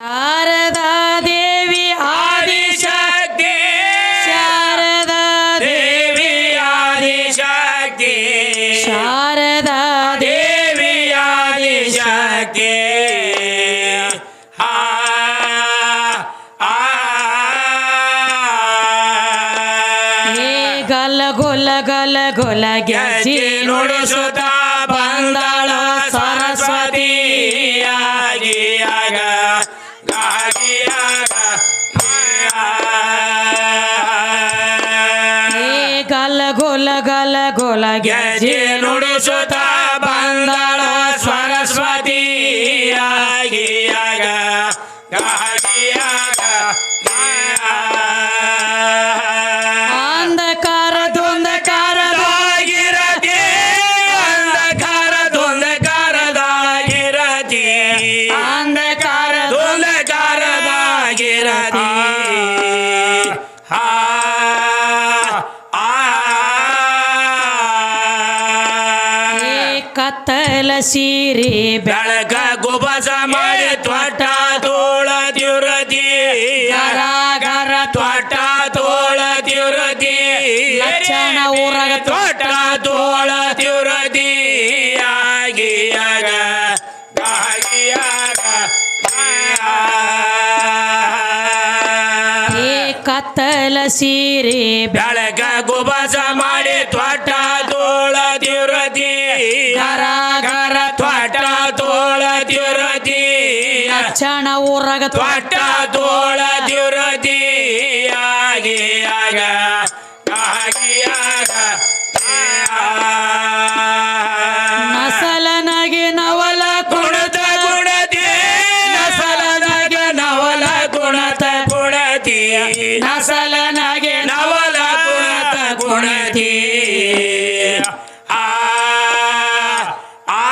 ಶಾರದಾ ದೇವಿ ಆದಿಶಕ್ತಿ ಶಾರದಾ ದೇವಿ ಆದಿಶಕ್ತಿ ಶಾರದಾ ದೇವಿ ಆದಿಶಕ್ತಿ ಆ ಆ ಹೇ ಗಲ ಗೊಲ ಗಲ ಗೊಲ ಗೆಜ್ಜೆ ನುಡಿಸುತ್ತ ಬಂದಳ ಸರಸ್ವತಿ ಆಗಿಯಾಗ ಗಾಗಿಯಾಗ ಹೇ ಗಲ ಗೊಲ ಗಲ ಗೊಲ ಗೆಜ್ಜೆ ಗೆಜ್ಜೆ ನುಡಿಸುತ್ತ ಬಂದಳ ಸರಸ್ವತಿ ಆಗಿಯಾಗ ಗಾಗಿಯಾಗ ಅಂಧಕಾರ ಗಿರತಿ ಅಂಧಕಾರದೊಂದಕಾರದಾಗಿರತಿ ಅಂಧಕಾರದೊಂದಕಾರದಾಗಿರತಿ ಆ ಆ ಹೇ ಕತ್ತಲ ಸೀರೆ ಬೆಳಕ ಗುಬಸ ಮಾಡಿ ತ್ವಟ ತೋಳ ತಿವ್ರತಿ ಗರ ಗರ ತ್ವಟ ತೋಳ ತಿವ್ರತಿ ಲಕ್ಷಣ ಊರಾಗ ತ್ವಟ ತೋಳ ತಿವ್ರತಿ ಆಗಿಯಾಗ ಗಾಗಿಯಾಗ ಹೇ ಕತ್ತಲ ಸೀರೆ ಬೆಳಕ ಗುಬಸ ಮಾಡಿ ತ್ವಟ ತೋಳ ತಿವ್ರತಿ ಗರ ಗರ ತ್ವಟ ತೋಳ ತಿವ್ರತಿ ಲಕ್ಷಣ ಊರಾಗ ತ್ವಟ ತೋಳ ತಿವ್ರತಿ ಆಗಿಯಾಗ ಆಗಿಯಾಗ ನಸಲನಗೆ ನವಲ ಕುಣತ ಕುಣತಿ ನಸಲನಾಗೆ ನವಲ ಕುಣತ ಕುಣತಿ ನಸಲನಾಗೆ ನವಲ ಕುಣತ ಕುಣತಿ ಆ ಆ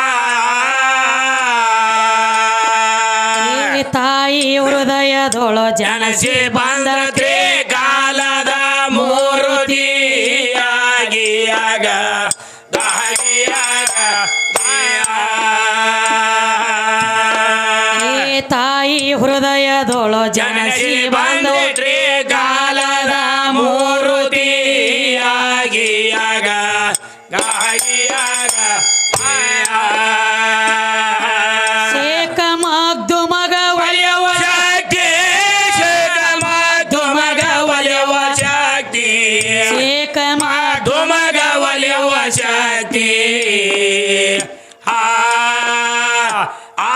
ಹೇ ತಾಯಿ ಹೃದಯದೊಳು ಜನಸಿ ಬಂದತ್ರಿ ಕಾಲದ ಮೂರುತಿ ಆಗಿಯಾಗ ಗಾಗಿಯಾಗ ಹೇ ತಾಯಿ ಹೃದಯದೊಳು ಜನಸಿ ಜನಸಿ ಬಂದು ಬಂದತ್ರಿ ಕಾಲದ ಮೂರುತಿ ಆಗಿಯಾಗ ಗಾಗಿಯಾಗ ಶೇಖ ಮಗ್ದು ಮಗ ಒಲಿಯುವ ಶಕ್ತಿ ಶೇಖ ಮಾತು ಮಗ ಒಲಿಯುವ ಶಕ್ತಿ ಶೇಖ ಮಾತು ಮಗ ಒಲಿಯುವ ಶಕ್ತಿ ಆ ಆ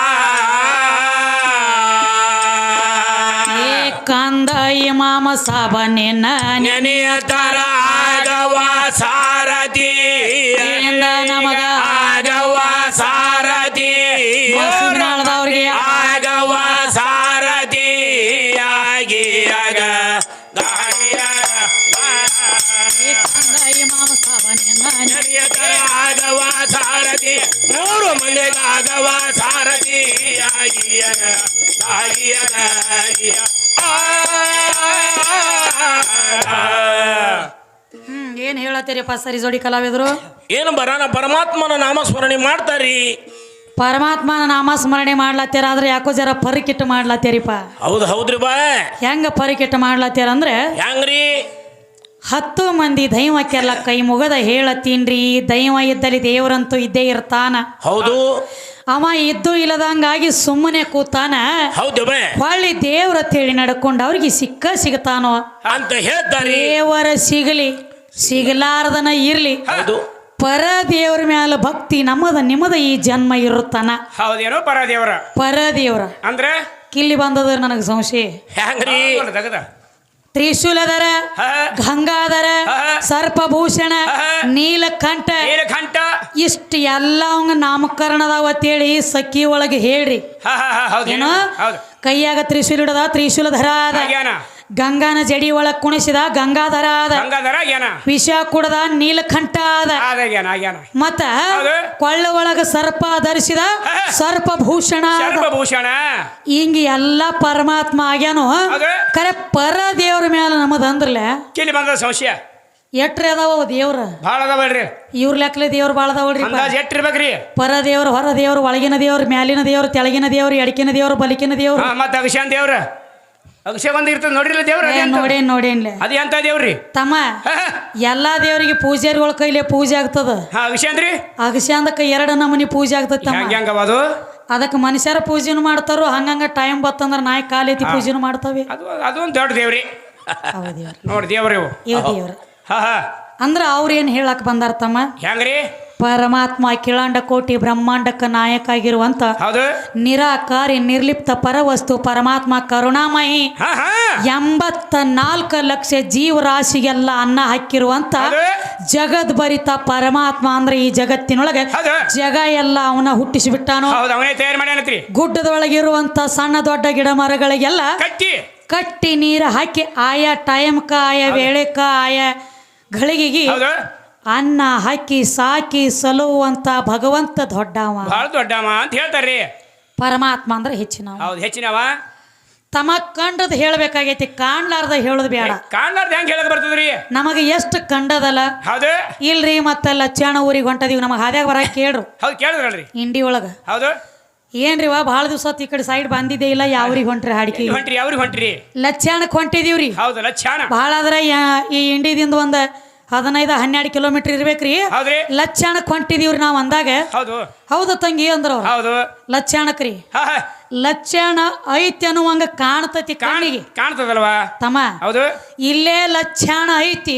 ಹೇ ಕಂದ ಇಮಾಮ ಸಾಬ ನಿನ್ನ ನೆನೆಯ ತರ ಆಗವ ಸಾರಥಿ ನೆನೆಯಿಂದ ನಮಗ ಆಗವ ಸಾರಥಿ ಮಸೂರಿನಾಳದವ್ರಿಗೆ ಆಗವ ಸಾರಥಿ ಆಗಿಯಾಗ ಹೇ ಕಂದ ಇಮಾಮ ಸಾಬ ನಿನ್ನ ಆಗವ ಸಾರಥಿ ಮೂರು ಮಂದಿಗ ಆಗವ ಸಾರಥಿ ಆಗಿಯಾಗ ಏನ್ ಹೇಳತ್ತೀರಿಪ್ಪ ಸರಿ ಜೋಡಿ ಕಲಾವಿದರು ಏನು ಬರೋಣ ಪರಮಾತ್ಮನ ನಾಮಸ್ಮರಣೆ ಮಾಡ್ತಾರಿ ಪರಮಾತ್ಮನ ನಾಮಸ್ಮರಣೆ ಮಾಡ್ಲತ್ತೀರ ಆದ್ರೆ ಯಾಕೋ ಜರ ಪರಿಕಿಟ್ಟು ಮಾಡ್ಲತ್ತೀರಿಪ್ಪ ಹೌದು ಹೌದ್ರಿ ಬಾ ಹೆಂಗ ಪರಿಕಿಟ್ಟು ಮಾಡ್ಲತ್ತೀರ ಅಂದ್ರೆ ಹೆಂಗ್ರಿ 10 ಮಂದಿ ದೈವಕ್ಕೆಲ್ಲ ಕೈ ಮುಗದ ಹೇಳತ್ತೀನ್ರಿ ದೈವ ಇದ್ದಲ್ಲಿ ದೇವರಂತೂ ಇದ್ದೇ ಇರ್ತಾನ ಹೌದು ಅವ ಇದ್ದು ಇಲ್ಲದಂಗಾಗಿ ಸುಮ್ಮನೆ ಕೂತಾನ ಹೌದು ಬೇ ಹೊಳ್ಳಿ ದೇವ್ರ ತೇಳಿ ನಡ್ಕೊಂಡು ಅವ್ರಿಗೆ ಸಿಗ್ತಾನೋ ಅಂತ ಹೇಳ್ತಾರಿ ದೇವರ ಸಿಗಲಾರ್ದನ ಇರ್ಲಿ ಹೌದು ಪರ ದೇವ್ರ ಮ್ಯಾಲ ಭಕ್ತಿ ನಿಮ್ಮದ ಈ ಜನ್ಮ ಇರುತ್ತಾನ ಹೌದೇನೋ ಪರದೇವರ ಪರದೇವ್ರ ಅಂದ್ರೆ ಕಿಲ್ಲಿ ಬಂದದ ನನಗೆ ಸಂಶಯ ಹೆಂಗ್ರಿ ತ್ರಿಶೂಲಧರ ಗಂಗಾಧರ ಸರ್ಪಭೂಷಣ ನೀಲಕಂಠ ನೀಲಕಂಠ ಇಷ್ಟ ಎಲ್ಲ ಅವಂಗ ನಾಮಕರಣದಾವತ್ತೇಳಿ ಸಖಿ ಒಳಗೆ ಹೇಳ್ರಿ ಏನೋ ಕೈಯಾಗ ತ್ರಿಶೂಲ ಹಿಡದ ತ್ರಿಶೂಲಧರ ಅದ ಗಂಗಾನ ಜಡಿ ಒಳಗ್ ಕುಣಿಸಿದ ಗಂಗಾಧರ ಅದ ವಿಷ ಕುಡದ ನೀಲಕಂಠ ಅದ ಮತ್ತ ಕೊಳ್ಳ ಒಳಗ ಸರ್ಪ ಧರಿಸಿದ ಸರ್ಪಭೂಷಣ ಹಿಂಗ ಎಲ್ಲ ಪರಮಾತ್ಮ ಆಗ್ಯಾನು ಕರೆ ಪರ ದೇವ್ರ ಮ್ಯಾಲ ನಮ್ಮದಂದ್ರಲ್ಲ ಬಂದ ಸಂಶಯ ಎಟ್ರಿ ಅದಾವ ದೇವ್ರ ಭಾಳ ಅದಾವಲ್ರಿ. ಇವ್ರ ಲೆಕ್ಕಲೆ ದೇವ್ರು ಭಾಳ ಅದಾವಲ್ರಿ ಅಂದಾಜ್ ಎಷ್ಟಿರ್ಬೇಕ್ರಿ? ಪರ ದೇವ್ರು ಹೊರ ದೇವ್ರು ಒಳಗಿನ ದೇವ್ರು ಮ್ಯಾಲಿನ ದೇವ್ರು ತೆಳಗಿನ ದೇವ್ರು ಎಡಕಿನ ದೇವ್ರು ಬಲಿಕಿನ ದೇವ್ರು ಹಾ ಮತ್ತ ಅಗಶ್ಯಾನ್ ದೇವ್ರ ಅಗಶ್ಯ ಒಂದ್ ಇರ್ತದ ನೋಡ್ರಿಲ್ಲ ದೇವ್ರ ನೋಡೇನ್ಲೆ ಅದ ಎಂತ ದೇವ್ರಿ ತಮ್ಮ ಎಲ್ಲಾ ದೇವ್ರಿಗೆ ಪೂಜಾರಿಗಳ ಕೈಲೇ ಪೂಜೆ ಆಗ್ತದ. ಹಾ ಅಗಶ್ಯಾನ್ರಿ ಅಗಶ್ಯಾಂದಕ್ಕ 2 ನಮೂನಿ ಪೂಜೆ ಆಗ್ತದ. ಹೆಂಗ ಅದು ಅದಕ್ಕೆ ಮನುಷ್ಯರ ಪೂಜೆನು ಮಾಡ್ತಾರೋ ಹಂಗಂಗ ಟೈಮ್ ಬತ್ತಂದ್ರ ನಾಯಿ ಕಾಲೈತಿ ಪೂಜೆನು ಮಾಡ್ತಾವೆ. ಅದೊಂದು ದೊಡ್ಡ ದೇವ್ರಿ ನೋಡಿ ದೇವ್ರಿ ಇವ್ ದೇವ್ರ ಹಾ ಹಾ ಅಂದ್ರ ಅವ್ರ ಏನ್ ಹೇಳಕ್ ಬಂದಾರ ತಮ್ಮ ಹೆಂಗ್ರಿ? ಪರಮಾತ್ಮ ಅಖಿಲಾಂಡ ಕೋಟಿ ಬ್ರಹ್ಮಾಂಡಕ್ಕ ನಾಯಕ ಆಗಿರುವಂತ ಹೌದು ನಿರಾಕಾರಿ ನಿರ್ಲಿಪ್ತ ಪರವಸ್ತು ಪರಮಾತ್ಮ ಕರುಣಾಮಯಿ 84 ಲಕ್ಷ ಜೀವರಾಶಿಗೆಲ್ಲ ಅನ್ನ ಹಾಕಿರುವಂತ ಜಗದ್ಭರಿತ ಪರಮಾತ್ಮ ಅಂದ್ರೆ ಈ ಜಗತ್ತಿನೊಳಗೆ ಜಗ ಎಲ್ಲ ಅವನ ಹುಟ್ಟಿಸಿಬಿಟ್ಟಾನು. ಅವನೇ ತಯಾರು ಮಾಡ್ಯಾನತ್ರಿ. ಗುಡ್ಡದೊಳಗಿರುವಂತ ಸಣ್ಣ ದೊಡ್ಡ ಗಿಡ ಮರಗಳಿಗೆಲ್ಲ ಕಟ್ಟಿ ನೀರು ಹಾಕಿ ಆಯಾ ಟೈಮ್ಕ ಆಯಾ ವೇಳೆಕ ಆಯಾ ಘಳಿಗೆಗೆ ಅನ್ನ ಹಾಕಿ ಸಾಕಿ ಸಲುವಂತ ಭಗವಂತ ದೊಡ್ಡವ ಬಹಳ ದೊಡ್ಡವ ಅಂತ ಹೇಳ್ತಾರ್ರಿ. ಪರಮಾತ್ಮ ಅಂದ್ರೆ ಹೆಚ್ಚಿನವ. ಹೌದು ಹೆಚ್ಚಿನವ. ತಮ್ಮ ಕಂಡದ್ ಹೇಳ್ಬೇಕಾಗೈತಿ, ಕಾಣ್ಲಾರ್ದ ಹೇಳೋದು ಬೇಡ. ಕಾಣ್ಲಾರ್ದ ಹೆಂಗ್ ಹೇಳಕ್ ಬರ್ತದ್ರಿ? ನಮಗೆ ಎಷ್ಟು ಕಂಡದಲ್ಲ ಹೌದು ಇಲ್ರಿ ಮತ್ತೆ ಲಚ್ಚಾಣ ಊರಿಗೆ ಹೊಂಟದೀವಿ ನಮಗ್ ಹಾದ್ಯಾಗ ಬರ ಕೇಳ್ರು. ಹೌದು ಕೇಳಿದ್ರಲ್ರಿ ಇಂಡಿ ಒಳಗ. ಹೌದು ಏನ್ರಿ ಭಾಳ ದಿವಸ ಈ ಕಡೆ ಸೈಡ್ ಬಂದಿದ್ದೇ ಇಲ್ಲ. ಯಾವ್ರಿಗೆ ಹೊಂಟ್ರಿ ಹಾಡಿಕೆ? ಹೊಂಟ್ರಿ ಯಾವ್ರಿಗೆ ಹೊಂಟ್ರಿ? ಲಚ್ಚಾಣಕ್ ಹೊಂಟಿದೀವ್ರಿ. ಹೌದು ಲಚ್ಚಾಣ ಭಾಳ ಆದ್ರ ಈ ಇಂಡಿದಿಂದ ಒಂದ್ 15-12 ಕಿಲೋಮೀಟರ್ ಇರ್ಬೇಕ್ರಿ. ಲಚ್ಚಾಣಕ್ ಹೊಂಟಿದೀವ್ರಿ ನಾವ್ ಅಂದಾಗ ಹೌದು ತಂಗಿ ಅಂದ್ರ ಹೌದು ಲಚ್ಚಾಣಕ್ರಿ. ಲಚ್ಚಾಣ ಐತಿ ಅನ್ನುವಂಗ ಕಾಣ್ತತಿ ಕಣ್ಣಿಗೆ. ಕಾಣ್ತದಲ್ವಾ ತಮ್ಮ? ಹೌದು ಇಲ್ಲೇ ಲಚ್ಚಾಣ ಐತಿ,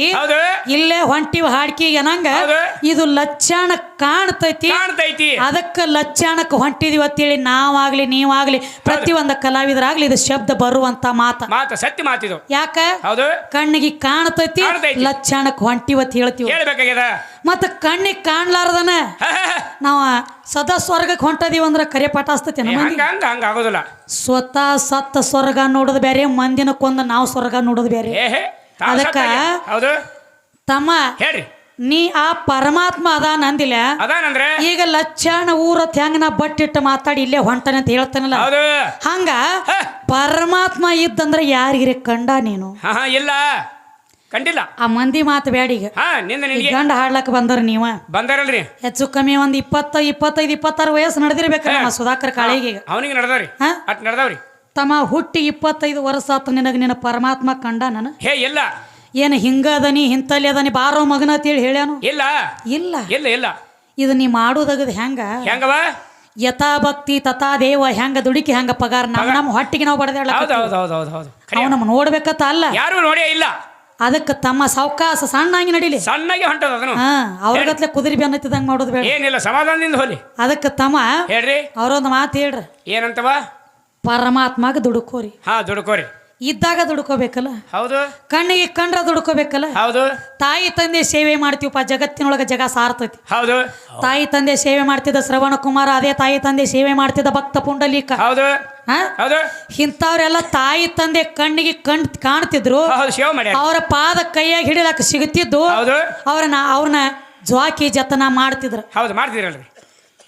ಇಲ್ಲೇ ಹೊಂಟಿವ ಹಾಡ್ಕಿಗೆ ಅನ್ನಂಗ ಇದು ಲಚ್ಚಾಣ ಕಾಣ್ತೈತಿ. ಅದಕ್ಕ ಲಚ್ಚಾಣಕ್ ಹೊಂಟಿದೀವಿ ಅಂತೇಳಿ ನಾವಾಗ್ಲಿ ನೀವಾಗ್ಲಿ ಪ್ರತಿಯೊಂದ ಕಲಾವಿದರಾಗ್ಲಿ ಇದು ಶಬ್ದ ಬರುವಂತ ಮಾತ ಸತ್ಯ ಮಾತಿದು. ಯಾಕ? ಕಣ್ಣಿಗೆ ಕಾಣ್ತೈತಿ, ಲಚ್ಚಾಣಕ್ ಹೊಂಟಿವತ್ ಹೇಳ್ತೀವಿ. ಮತ್ತ ಕಣ್ಣಿಗೆ ಕಾಣ್ಲಾರ್ದನ ನಾವ ಸದಾ ಸ್ವರ್ಗಕ್ಕೆ ಹೊಂಟದೀವಿ ಅಂದ್ರ ಕರೆ ಪಾಠ ಹಸ್ತತಿ. ಆಗೋದಿಲ್ಲ. ಸ್ವತಃ ಸತ್ತ ಸ್ವರ್ಗ ನೋಡೋದು ಬೇರೆ, ಮಂದಿನ ಕೊಂದ ನಾವು ಸ್ವರ್ಗ ನೋಡೋದು ಬೇರೆ. ಅದಕ್ಕ ತಮ್ಮ ನೀ ಆ ಪರಮಾತ್ಮ ಅದಾನ ಅಂದಿಲ್ಲ. ಈಗ ಲಚ್ಚಾಣ ಊರತ್ ಹೆಂಗ ನಾ ಬಟ್ಟಿಟ್ಟು ಮಾತಾಡಿ ಇಲ್ಲೇ ಹೊಂಟಾನೆ ಅಂತ ಹೇಳ್ತಾನಲ್ಲ, ಹಂಗ ಪರಮಾತ್ಮ ಇದ್ದಂದ್ರ ಯಾರಿಗಿರಿ ಕಂಡ ನೀನು? ಇಲ್ಲ ಕಂಡಿಲ್ಲ. ಆ ಮಂದಿ ಮಾತು ಬೇಡ. ಈಗ ಗಂಡ ಹಾಡ್ಲಕ್ ಬಂದ್ರ ನೀವ ಬಂದಾರಲ್ರಿ ಹೆಚ್ಚು ಕಮ್ಮಿ ಒಂದ್ 25-26 ವಯಸ್ಸು ನಡೆದಿರ್ಬೇಕ್ರಿ ನಮ್ಮ ಸುಧಾಕರ್ ಕಾಳಿಗೆ. ಅವನಿಗೆ ನಡೆದವ್ರಿ ತಮ್ಮ ಹುಟ್ಟಿ 25 ವರ್ಷ ಆತ ನಿನಗ ನಿನ್ನ ಪರಮಾತ್ಮ ಕಂಡ ನಾನು? ಇಲ್ಲ. ಏನ್ ಹಿಂಗದನಿ ಹಿಂತಲ್ಲಿ ಅದನಿ ಬಾರೋ ಮಗನ ಅಂತೇಳಿ ಹೇಳ್ಯಾನು? ಇಲ್ಲ ಇಲ್ಲ ಇಲ್ಲ ಇಲ್ಲ. ಇದು ನೀ ಮಾಡೋದಗದ ಹೆಂಗವ? ಯಥಾ ಭಕ್ತಿ ತಥಾ ದೇವ. ಹೆಂಗ ದುಡುಕಿ ಹೆಂಗ ಪಗಾರ. ನಮ್ಮ ಹೊಟ್ಟಿಗೆ ನಾವು ಬಡದ ಅವ್ ನಮ್ಮ ನೋಡ್ಬೇಕತ್ತ ಅಲ್ಲ, ಯಾರು ನೋಡೇ ಇಲ್ಲ. ಅದಕ್ಕೆ ತಮ್ಮ ಸಾವಕಾಶ ಸಣ್ಣಾಗಿ ನಡಿಲಿ. ಸಣ್ಣಗೆ ಹೊಂಟದ ಅವ್ರಗತ್ಲೆ ಕುದುರೆ ಬೆನ್ನತ್ತಿದಂಗ ಮಾಡೋದು ಬೇಡ. ಏನಿಲ್ಲ, ಸಮಾಧಾನದಿಂದ ಹೋಲಿ. ಅದಕ್ಕೆ ತಮ್ಮ ಹೇಳ್ರಿ, ಅವ್ರೊಂದು ಮಾತು ಹೇಳ್ರಿ. ಏನಂತವ? ಪರಮಾತ್ಮಾಗ ದುಡುಕೋರಿ. ದುಡುಕೋರಿ. ಇದ್ದಾಗ ದುಡ್ಕೋಬೇಕಲ್ಲ. ಹೌದು. ಕಣ್ಣಿಗೆ ಕಂಡ್ರ ದುಡ್ಕೋಬೇಕಲ್ಲ. ಹೌದು. ತಾಯಿ ತಂದೆ ಸೇವೆ ಮಾಡ್ತೀವಪ್ಪ, ಜಗತ್ತಿನೊಳಗ ಜಗ ಸಾರ್ತೈತಿ. ಹೌದು. ತಾಯಿ ತಂದೆ ಸೇವೆ ಮಾಡ್ತಿದ್ದ ಶ್ರವಣ ಕುಮಾರ, ಅದೇ ತಾಯಿ ತಂದೆ ಸೇವೆ ಮಾಡ್ತಿದ್ದ ಭಕ್ತ ಪುಂಡಲೀಕ. ಹೌದು. ಇಂಥವ್ರೆಲ್ಲ ತಾಯಿ ತಂದೆ ಕಣ್ಣಿಗೆ ಕಾಣ್ತಿದ್ರು. ಅವರ ಪಾದ ಕೈಯಾಗ ಹಿಡಿಲಕ್ಕ ಸಿಗುತ್ತಿದ್ದು. ಅವ್ರನ್ನ ಜ್ವಾಕಿ ಜತನ ಮಾಡ್ತಿದ್ರು. ಹೌದು, ಮಾಡ್ತಿದ್ರಲ್ರಿ.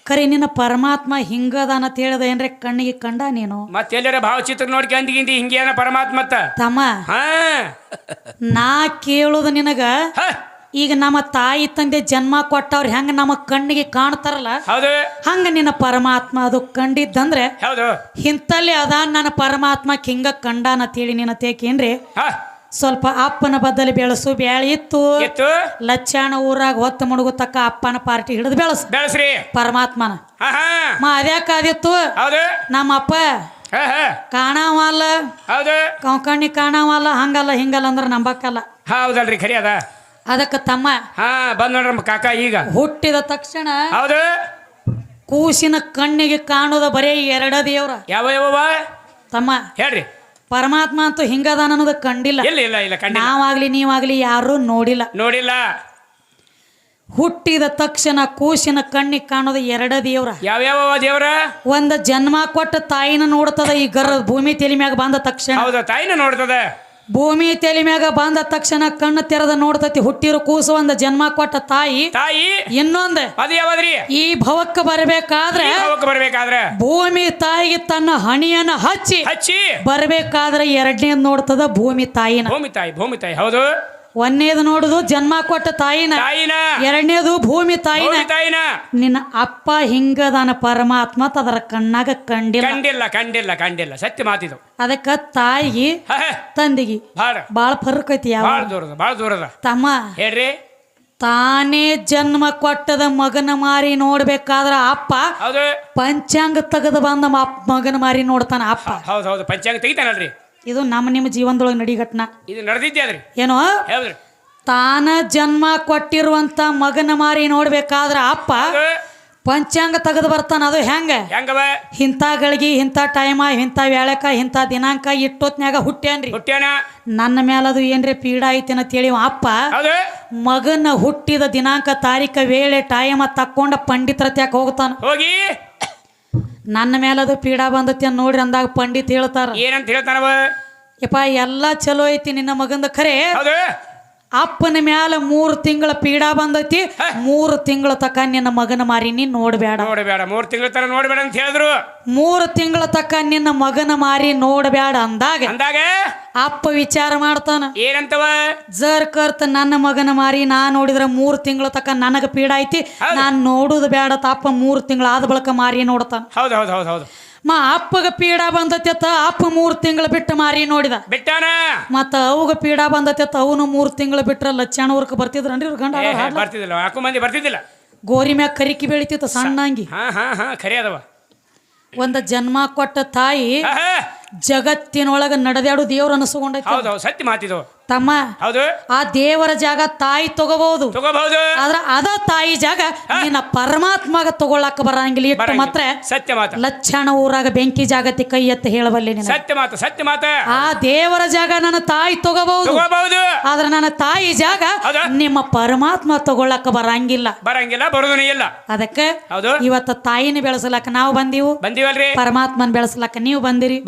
ಕರೆ ನಿನ್ನ ಪರಮಾತ್ಮ ಹಿಂಗದಾನ ಅಂತ ಹೇಳ್ದ ಏನ್ರೆ ಕಣ್ಣಿಗೆ ಕಂಡ ನೀನು? ಮತ್ತೆ ಎಲ್ಲರ ಭಾವಚಿತ್ರ ನೋಡ್ಕೊಂಡಿ ಹಿಂಗೇನ ಪರಮಾತ್ಮ ತಮ್ಮ? ನಾ ಕೇಳುದು ನಿನಗ, ಈಗ ನಮ್ಮ ತಾಯಿ ತಂದೆ ಜನ್ಮ ಕೊಟ್ಟವ್ರು ಹೆಂಗ ನಮ್ಮ ಕಣ್ಣಿಗೆ ಕಾಣ್ತಾರಲ್ಲ, ಹಂಗ ನಿನ್ನ ಪರಮಾತ್ಮ ಅದು ಕಂಡಿದ್ದಂದ್ರೆ ಇಂತಲ್ಲಿ ಅದಾನ ನನ್ನ ಪರಮಾತ್ಮ ಹಿಂಗ ಕಂಡಾನ ಅಂತೇಳಿ ನಿನ್ನ ತೇಕೇನ್ರಿ ಸ್ವಲ್ಪ ಅಪ್ಪನ ಬದ್ದಲಿ ಬೆಳಸು. ಬ್ಯಾಳಿ ಇತ್ತು ಲಚ್ಚಾಣ ಊರಾಗ ಹೊತ್ತ ಮುಡುಗುತ್ತಕ್ಕ ಅಪ್ಪನ ಪಾರ್ಟಿ ಹಿಡಿದು ಬೆಳಸ್ರಿ ಪರಮಾತ್ಮನ. ಅದ್ಯಾಕಾದಿತ್ತು? ನಮ್ಮಪ್ಪ ಕಾಣವಲ್ಲ, ಕಣ್ಣಿಗೆ ಕಾಣವಲ್ಲ, ಹಂಗಲ್ಲ ಹಿಂಗಲ್ಲ ಅಂದ್ರ ನಂಬಕ್ಕಲ್ಲ. ಹೌದಲ್ರಿ, ಖರಿ ಅದ. ಅದಕ್ಕೆ ತಮ್ಮ ಬಂದ್ ನೋಡ್ರಮ್ಮ ಕಾಕ, ಈಗ ಹುಟ್ಟಿದ ತಕ್ಷಣ ಕೂಸಿನ ಕಣ್ಣಿಗೆ ಕಾಣೋದ ಬರೇ 2 ದೇವ್ರ. ಯಾವ ತಮ್ಮ ಹೇಳ್ರಿ? ಪರಮಾತ್ಮ ಅಂತೂ ಹಿಂಗದಾನ ಅನ್ನೋದು ಕಂಡಿಲ್ಲ. ನಾವಾಗ್ಲಿ ನೀವಾಗ್ಲಿ ಯಾರು ನೋಡಿಲ್ಲ. ಹುಟ್ಟಿದ ತಕ್ಷಣ ಕೂಸಿನ ಕಣ್ಣಿಗೆ ಕಾಣೋದು 2 ದೇವ್ರ. ಯಾವ ದೇವ್ರ? ಒಂದ ಜನ್ಮ ಕೊಟ್ಟ ತಾಯಿನ ನೋಡ್ತದ. ಈ ಭೂಮಿ ತಲೆ ಮ್ಯಾಗ ಬಂದ ತಕ್ಷಣ ತಾಯಿನ ನೋಡ್ತದ. ಭೂಮಿ ತಲೆ ಮ್ಯಾಗ ಬಂದ ತಕ್ಷಣ ಕಣ್ಣು ತೆರೆದ ನೋಡ್ತತಿ ಹುಟ್ಟಿರೋ ಕೂಸು ಒಂದ ಜನ್ಮ ಕೊಟ್ಟ ತಾಯಿ. ಇನ್ನೊಂದ ಈ ಭವಕ್ಕ ಬರಬೇಕಾದ್ರೆ ಭೂಮಿ ತಾಯಿಗೆ ತನ್ನ ಹಣಿಯನ್ನ ಹಚ್ಚಿ ಬರಬೇಕಾದ್ರೆ 2ನೇ ನೋಡ್ತದ ಭೂಮಿ ತಾಯಿನ. ಭೂಮಿ ತಾಯಿ ಹೌದು. ಒಂದನೇದು ನೋಡುದು ಜನ್ಮ ಕೊಟ್ಟ ತಾಯಿನ, ಎರಡನೇದು ಭೂಮಿ ತಾಯಿನ. ನಿನ್ನ ಅಪ್ಪ ಹಿಂಗದಾನ ಪರಮಾತ್ಮ ಅದರ ಕಣ್ಣಾಗ ಕಂಡಿಲ್ಲ ಸತ್ಯ ಮಾತಿದು. ಅದಕ್ಕ ತಾಯಿಗೆ ತಂದಿಗಿ ಬಾಳ ಫರ್ಕ್ ಐತಿ. ಬಾಳ ದೂರದ ತಮ್ಮ ಹೇಳ್ರಿ. ತಾನೇ ಜನ್ಮ ಕೊಟ್ಟದ ಮಗನ ಮಾರಿ ನೋಡ್ಬೇಕಾದ್ರ ಅಪ್ಪ ಪಂಚಾಂಗ ತೆಗೆದು ಬಂದ ಮಗನ ಮಾರಿ ನೋಡ್ತಾನ ಅಪ್ಪ. ಹೌದು ಪಂಚಾಂಗ ತೆಗಿತಾನಲ್ರಿ. ಇದು ನಿಮ್ಮ ಜೀವನದೊಳಗೆ ನಡಿಘಟ್ನ. ಇದು ನಡೆದಿದ್ದೆ ಏನೋ ತಾನ ಜನ್ಮ ಕೊಟ್ಟಿರುವಂತ ಮಗನ ಮಾರಿ ನೋಡ್ಬೇಕಾದ್ರ ಅಪ್ಪ ಪಂಚಾಂಗ ತೆಗೆದು ಬರ್ತಾನ. ಅದು ಹೆಂಗವ ಇಂಥ ಗಳಿಗೆ ಇಂಥ ಟೈಮ ಇಂಥ ವೇಳಕ ಇಂಥ ದಿನಾಂಕ ಇಟ್ಟೊತ್ನ್ಯಾಗ ಹುಟ್ಟ್ಯಾನ್ರಿ. ನನ್ನ ಮೇಲದು ಏನ್ರಿ ಪೀಡ ಐತಿ ಅಂತೇಳಿ ಅಪ್ಪ ಮಗನ ಹುಟ್ಟಿದ ದಿನಾಂಕ ತಾರೀಕ ವೇಳೆ ಟೈಮ ತಕ್ಕೊಂಡ ಪಂಡಿತರ ತ್ಯಾಕ ಹೋಗ್ತಾನ. ಹೋಗಿ ನನ್ನ ಮೇಲದು ಪೀಡ ಬಂದತಿ ಅಂತ ನೋಡ್ರಿ ಅಂದಾಗ ಪಂಡಿತ್ ಹೇಳ್ತಾರ. ಏನಂತ ಹೇಳ್ತಾನವ? ಯಪ್ಪ ಎಲ್ಲಾ ಚಲೋ ಐತಿ ನಿನ್ನ ಮಗಂದ ಖರೆ ಅಪ್ಪನ ಮ್ಯಾಲ 3 ತಿಂಗಳ ಪೀಡ ಬಂದೈತಿ. 3 ತಿಂಗಳ ತಕ ನಿನ್ನ ಮಗನ ಮಾರಿ ನೀನ್ ನೋಡ್ಬೇಡ. 3 ತಿಂಗಳ ತರ ನೋಡ್ಬೇಡ ಅಂತ ಹೇಳಿದ್ರು. 3 ತಿಂಗಳ ತಕ ನಿನ್ನ ಮಗನ ಮಾರಿ ನೋಡ್ಬೇಡ ಅಂದಾಗ ಅಪ್ಪ ವಿಚಾರ ಮಾಡ್ತಾನ. ಏನಂತವ? ಜರ್ ಕರ್ತ ನನ್ನ ಮಗನ ಮಾರಿ ನಾ ನೋಡಿದ್ರ 3 ತಿಂಗಳ ತಕ ನನಗ ಪೀಡ ಐತಿ, ನಾನ್ ನೋಡುದು ಬೇಡ. ಅಪ್ಪ 3 ತಿಂಗಳ ಆದ ಬಳಕ ಮಾರಿ ನೋಡ್ತಾನ. ಹೌದು ಅಪ್ಪಗ ಪೀಡ ಬಂದತ್ತ ಅಪ್ಪ 3 ತಿಂಗಳ ಬಿಟ್ಟು ಮಾರಿ ನೋಡಿದ ಬಿಟ್ಟಾನ. ಮತ್ತ ಅವಗ ಪೀಡ ಬಂದತ್ತ ಅವನು 3 ತಿಂಗಳ ಬಿಟ್ರ ಲಕ್ಷಣವರ್ಕ ಬರ್ತಿದ್ರನ್ರಿ ಗಂಡ ಬರ್ತಿದ್ದಿಲ್ಲ. ಗೋರಿ ಮ್ಯಾಗ ಕರಿಕಿ ಬೆಳಿತಿತ್ತ ಸಣ್ಣಂಗಿ. ಖರೆ ಅದವ. ಒಂದ ಜನ್ಮ ಕೊಟ್ಟ ತಾಯಿ ಜಗತ್ತಿನೊಳಗ ನಡೆದಾಡು ದೇವ್ರ ಅನಸ್ಕೊಂಡೈತಿ. ಸತ್ಯ ಮಾತಿದು ತಮ್ಮ. ಆ ದೇವರ ಜಾಗ ತಾಯಿ ತಗೋಬಹುದು, ಆದ್ರ ಅದ ತಾಯಿ ಜಾಗ ನಿನ್ನ ಪರಮಾತ್ಮಗ ತಗೊಳಕ ಬರಂಗಿಲ್ಲ. ಇಟ್ಟು ಮಾತ್ರ ಸತ್ಯ ಮಾತ. ಲಕ್ಷಣ ಊರಾಗ ಬೆಂಕಿ ಜಾಗತಿ ಕೈ ಎತ್ತ ಹೇಳಬಲ್ಲೆ. ಸತ್ಯ ಮಾತ. ಆ ದೇವರ ಜಾಗ ನನ್ನ ತಾಯಿ ತಗೋಬಹುದು, ಆದ್ರ ನನ್ನ ತಾಯಿ ಜಾಗ ನಿಮ್ಮ ಪರಮಾತ್ಮ ತಗೊಳಕ ಬರಂಗಿಲ್ಲ. ಬರೋದನೇ ಇಲ್ಲ. ಅದಕ್ಕೆ ಇವತ್ತ ತಾಯಿನ ಬೆಳೆಸಲಕ್ಕ ನಾವು ಬಂದಿವಲ್ರಿ, ಪರಮಾತ್ಮನ್ ಬೆಳೆಸಲಕ್ಕ ನೀವು ಬಂದಿರಿ.